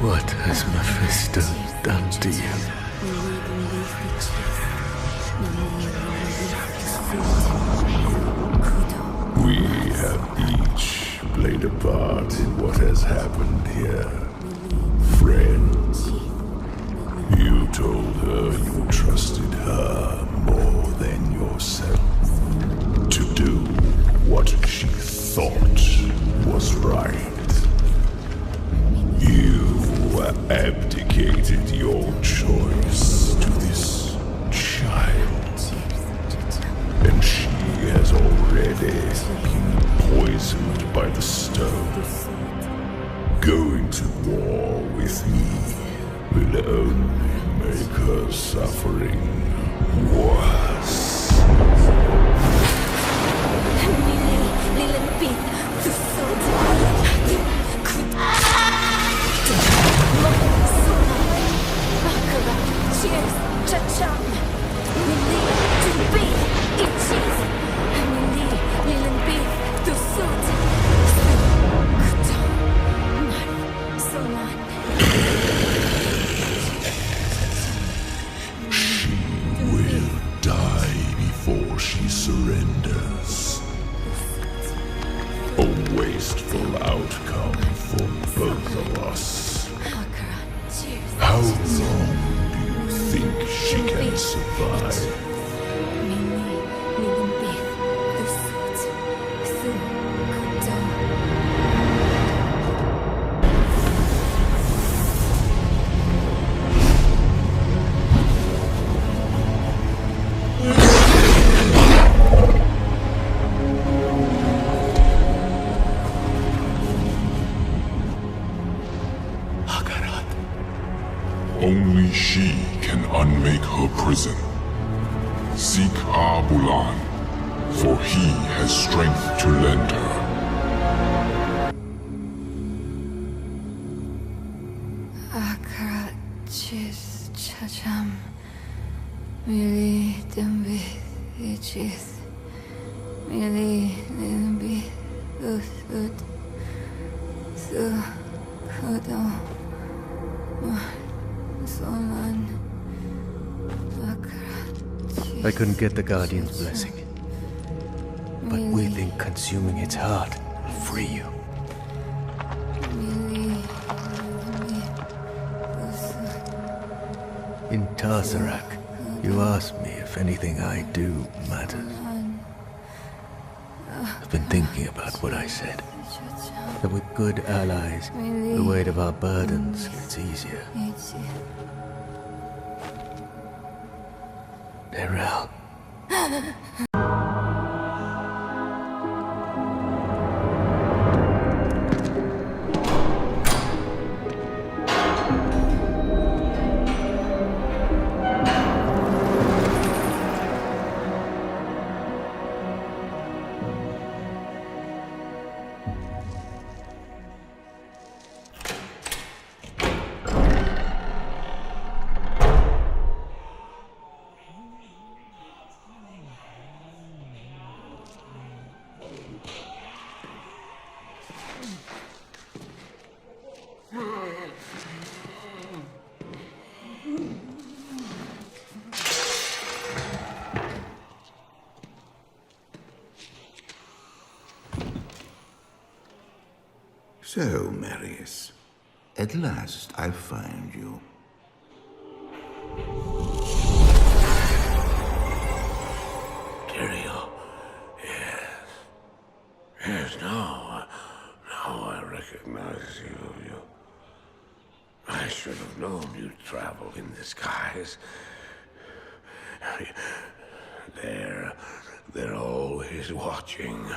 What has Mephisto done to you? We have each played a part in what has happened here. Friend, you told her you trusted her more than yourself to do what she thought was right. You abdicated your choice to this child, and she has already been poisoned by the stone. Going to war with me will only make her suffering worse. She will die before she surrenders. A wasteful outcome for both of us. How long do you think she can survive? Only she can unmake her prison. Seek Abulan, for he has strength to lend her. I couldn't get the Guardian's blessing, but we think consuming its heart will free you. In Tarsarak, you asked me if anything I do matters. I've been thinking about what I said. That with good allies, the weight of our burdens gets easier. Darrell. So, Marius, at last I find you. Tyrael, yes. Yes, now I recognize you. I should have known you'd travel in disguise. They're always watching.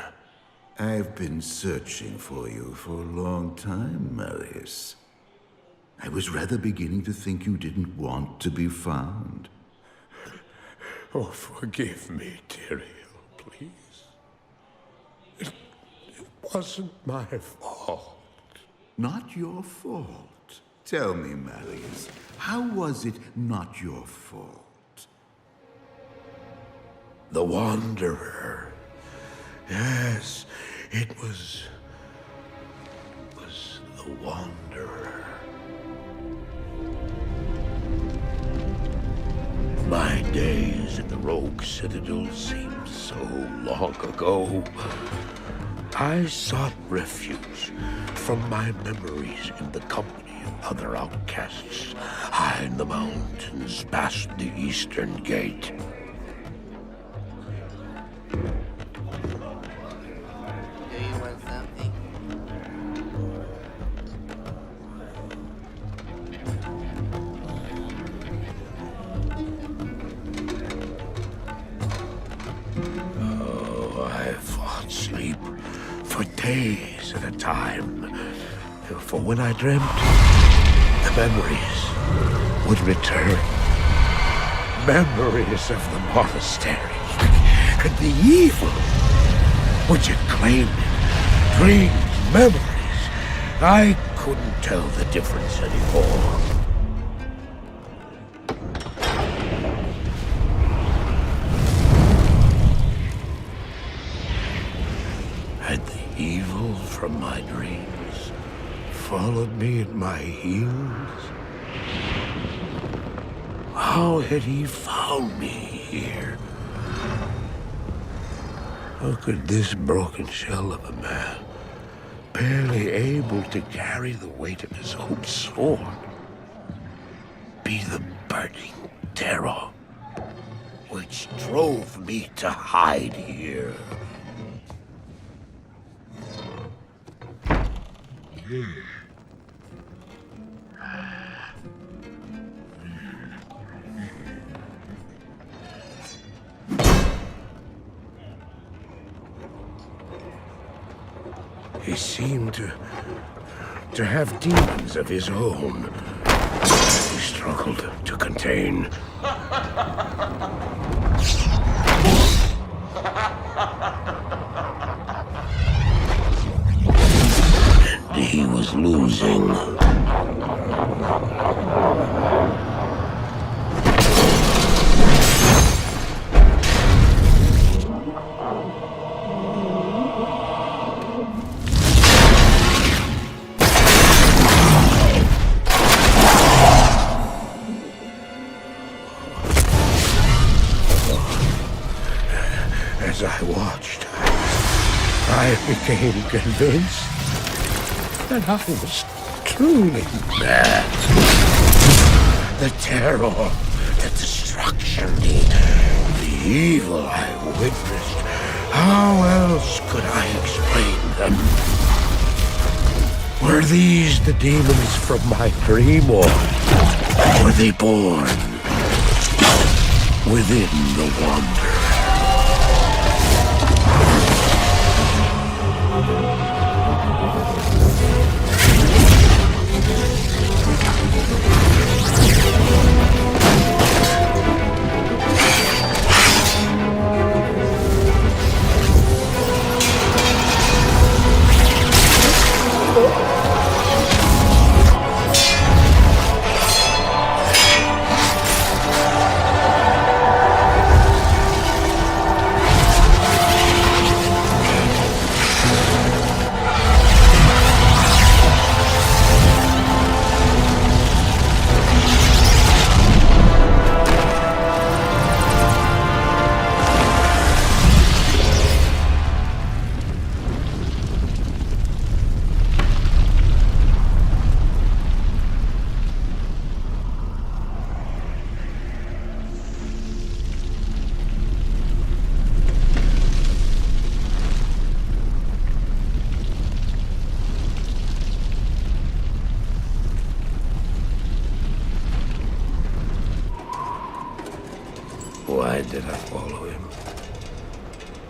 I've been searching for you for a long time, Marius. I was rather beginning to think you didn't want to be found. Oh, forgive me, Tyrael, please. It wasn't my fault. Not your fault. Tell me, Marius, how was it not your fault? The Wanderer. Yes, it was the Wanderer. My days at the Rogue Citadel seemed so long ago. I sought refuge from my memories in the company of other outcasts, high in the mountains past the Eastern Gate. Days at a time. For when I dreamt, the memories would return. Memories of the monastery and the evil which had claimed it. Dreams, memories. I couldn't tell the difference anymore. Evil from my dreams followed me at my heels. How had he found me here? How could this broken shell of a man, barely able to carry the weight of his own sword, be the burning terror which drove me to hide here? He seemed to have demons of his own. He struggled to contain. And he was losing. became convinced that I was truly mad. The terror, the destruction, the evil I witnessed. How else could I explain them? Were these the demons from my dream, or were they born within the wonder? Why did I follow him?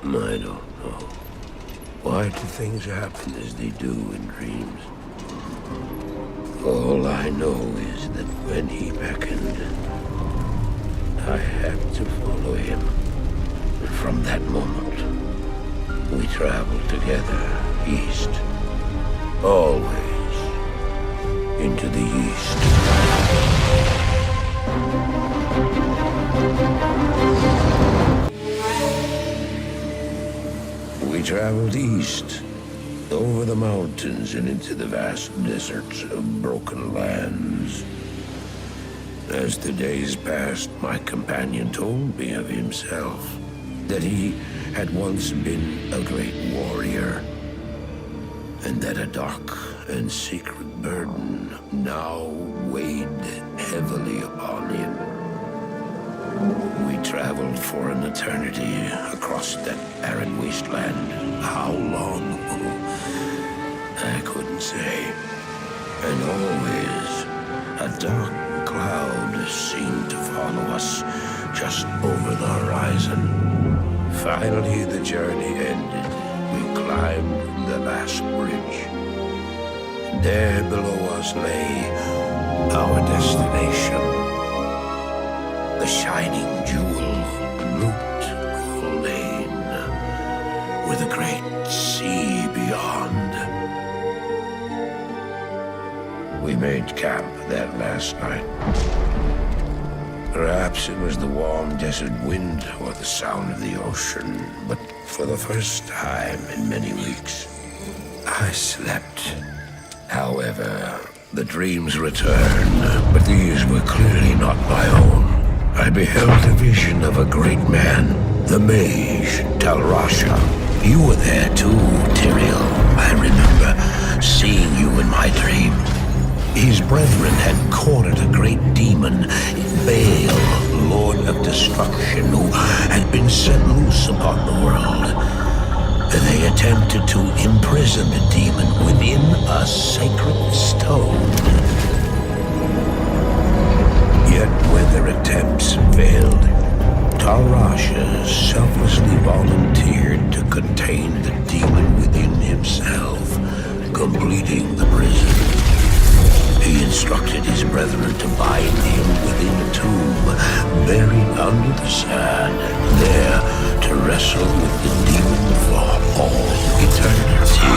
I don't know. Why do things happen as they do in dreams? All I know is that when he beckoned, I had to follow him. And from that moment, we traveled together east. Always into the east. We traveled east, over the mountains and into the vast deserts of broken lands. As the days passed, my companion told me of himself, that he had once been a great warrior, and that a dark and secret burden now weighed heavily upon him. We traveled for an eternity across that arid wasteland. How long? I couldn't say. And always a dark cloud seemed to follow us just over the horizon. Finally, the journey ended. We climbed the last bridge. There below us lay our destination. The shining jewel, Loot Lane, with a great sea beyond. We made camp that last night. Perhaps it was the warm desert wind or the sound of the ocean, but for the first time in many weeks, I slept. However, the dreams returned, but these were clearly not my own. I beheld a vision of a great man, the mage, Talrasha. You were there too, Tyrael. I remember seeing you in my dream. His brethren had cornered a great demon, Baal, Lord of Destruction, who had been set loose upon the world. They attempted to imprison the demon within a sacred stone. Yet when their attempts failed, Talrasha selflessly volunteered to contain the demon within himself, completing the prison. He instructed his brethren to bind him within a tomb, buried under the sand, there to wrestle with the demon for all eternity.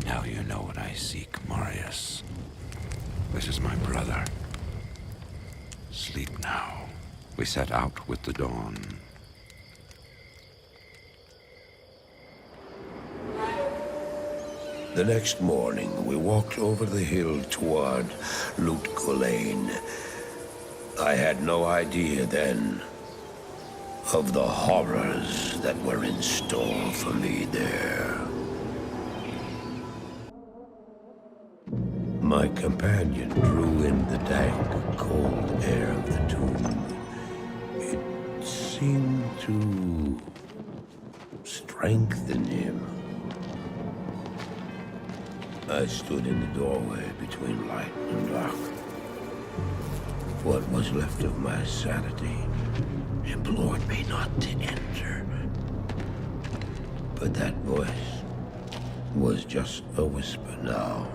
Now you know what I seek, Marius. This is my brother. Sleep now. We set out with the dawn. The next morning, we walked over the hill toward Lutgolain. I had no idea then of the horrors that were in store for me there. My companion drew in the dank, cold air of the tomb. It seemed to strengthen him. I stood in the doorway between light and dark. What was left of my sanity implored me not to enter. But that voice was just a whisper now.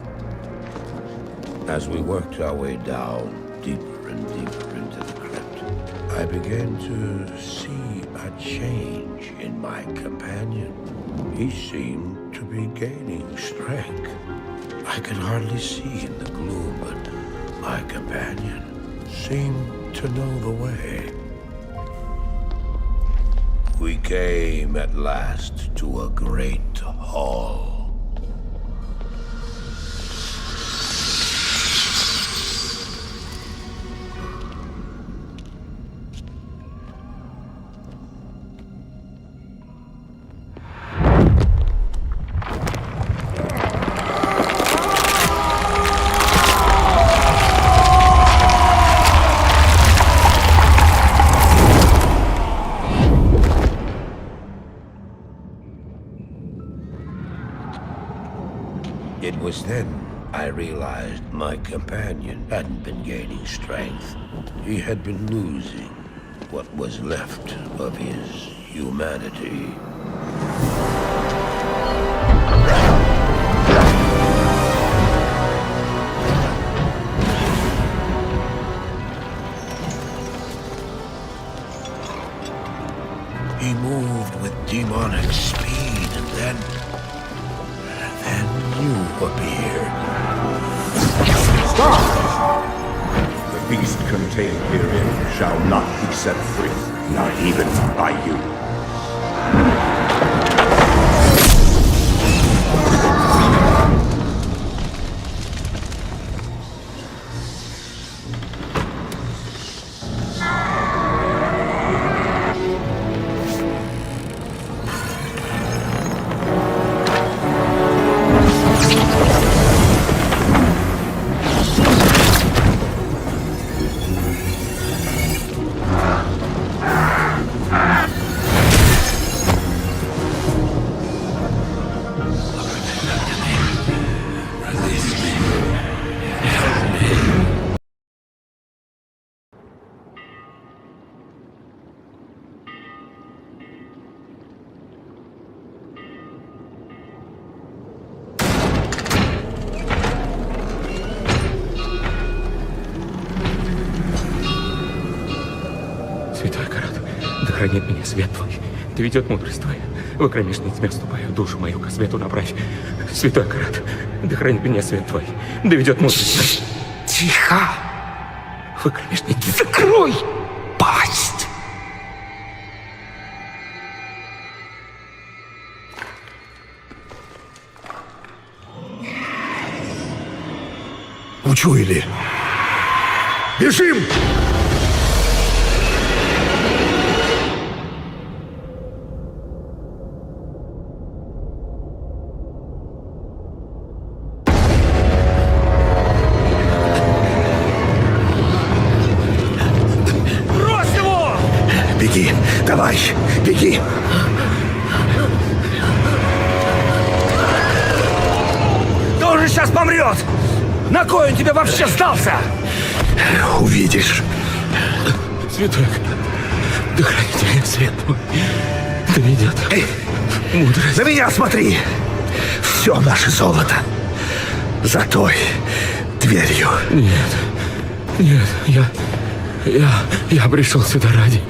As we worked our way down, deeper and deeper into the crypt, I began to see a change in my companion. He seemed to be gaining strength. I could hardly see in the gloom, but my companion seemed to know the way. We came at last to a great hall. It was then I realized my companion hadn't been gaining strength. He had been losing what was left of his humanity. He moved with demonic speed, and then you appeared. Stop! The beast contained herein shall not be set free, not even by you. Хранит меня свет твой, да ведет мудрость твоя. В кромешной тьме вступаю, душу мою ко свету направь. Святой Акарат, да хранит меня свет твой, да ведет мудрость твоя. Тихо! В кромешной тьме... Закрой пасть! Учуяли? Бежим! Беги, давай, беги! Да он же сейчас помрет! На кой он тебе вообще сдался? Увидишь. Святой, да хранит меня свет твой, да ведет мудрость. На меня смотри! Все наше золото за той дверью. Нет, я пришел сюда ради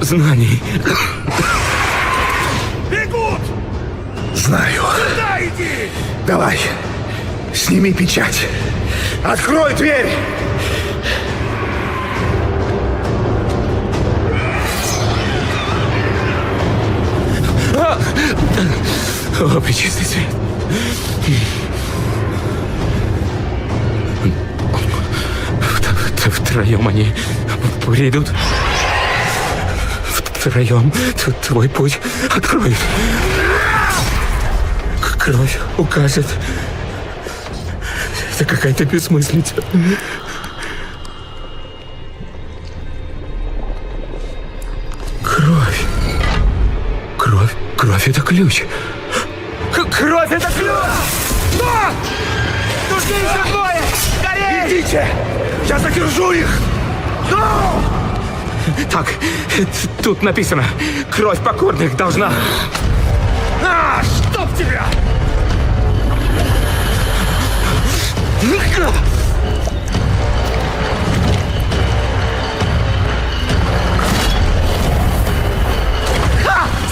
знаний. Бегут! Знаю. Сюда иди! Давай, сними печать. Открой дверь! О, пречистый свет. Втроем они придут. Втроем твой путь откроют. Кровь укажет. Это какая-то бессмыслица. Кровь. Кровь — это ключ. Кровь — это ключ! Что? Тут еще двое! Скорее! Идите! Я задержу их! Ну! Так, тут написано: кровь покорных должна... Чтоб тебя!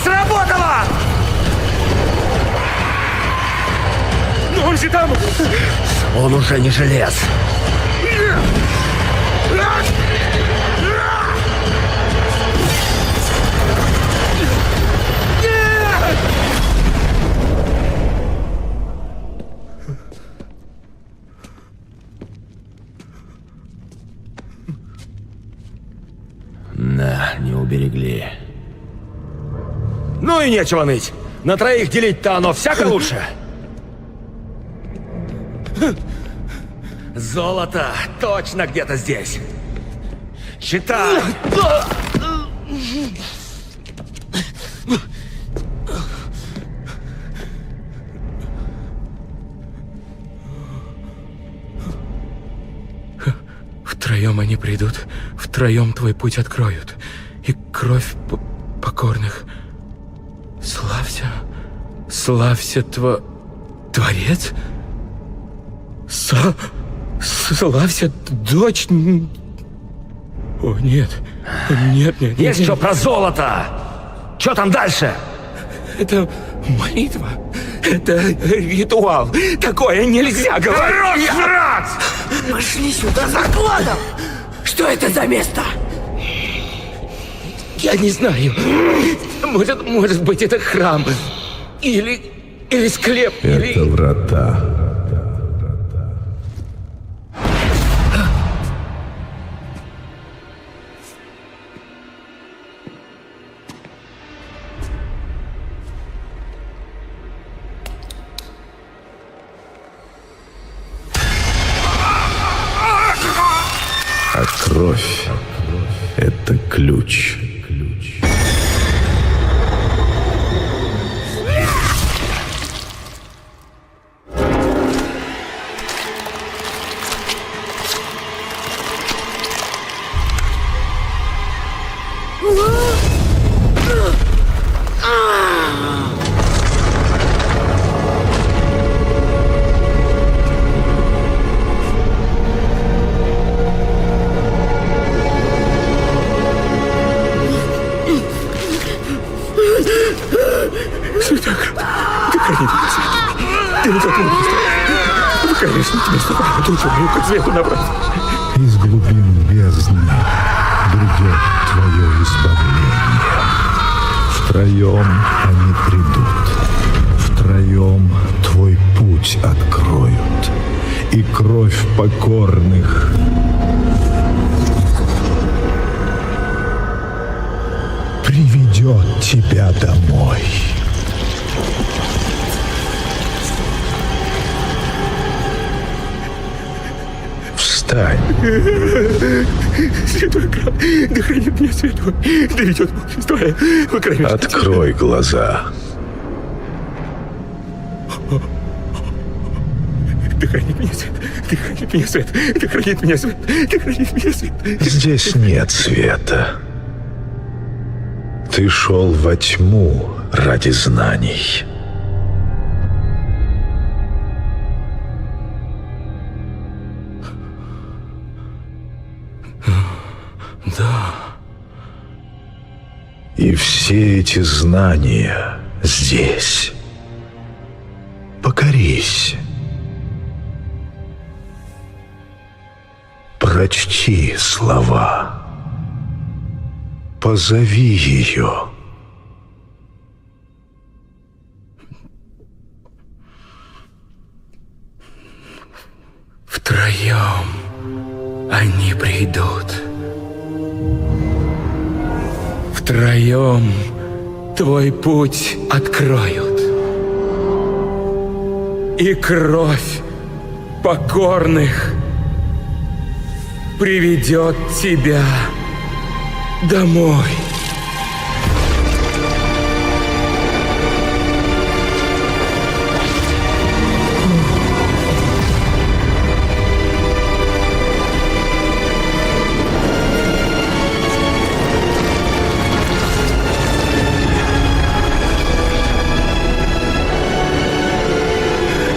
Сработало! Но он же там... Он уже не желез. Да, не уберегли. Ну и нечего ныть. На троих делить-то оно всяко лучше. Золото точно где-то здесь. Читай. Втроем они придут, втроем твой путь откроют, и кровь покорных. Славься, Творец? Славься, дочь? О, нет. Нет. Есть что про золото? Что там дальше? Это молитва. Это ритуал. Такое нельзя говорить. Хорош врать! Пошли сюда за кладом! Что это за место? Я не знаю. Может быть, это храм. Или склеп. Это врата. А кровь — это ключ. Из глубин бездны грядет твое избавление. Втроем они придут, втроем твой путь откроют, и кровь покорных приведет тебя домой. Встань. Святой экран, да хранит меня святой, да ведет Твоя кромешная. Открой глаза. Да хранит меня свет, да хранит меня свет, да хранит меня свет, да хранит меня свет. Здесь нет света. Ты шел во тьму ради знаний. Да. И все эти знания здесь. Покорись. Прочти слова. Позови ее. Втроем они придут. Втроем твой путь откроют. И кровь покорных приведет тебя домой.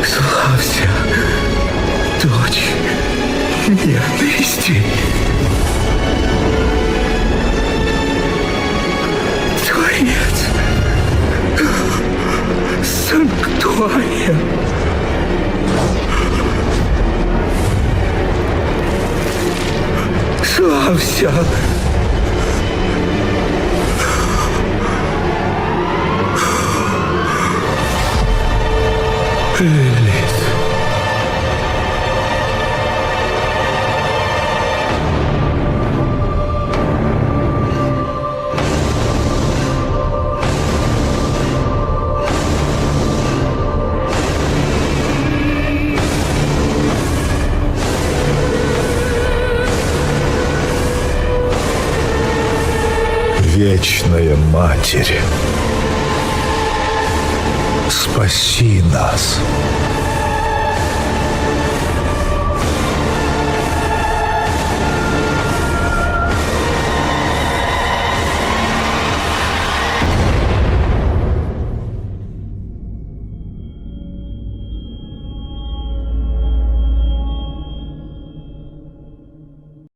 Славься, дочь ненависти. Творец санктуария. Славься. Лилит. Вечная Матерь, спаси нас.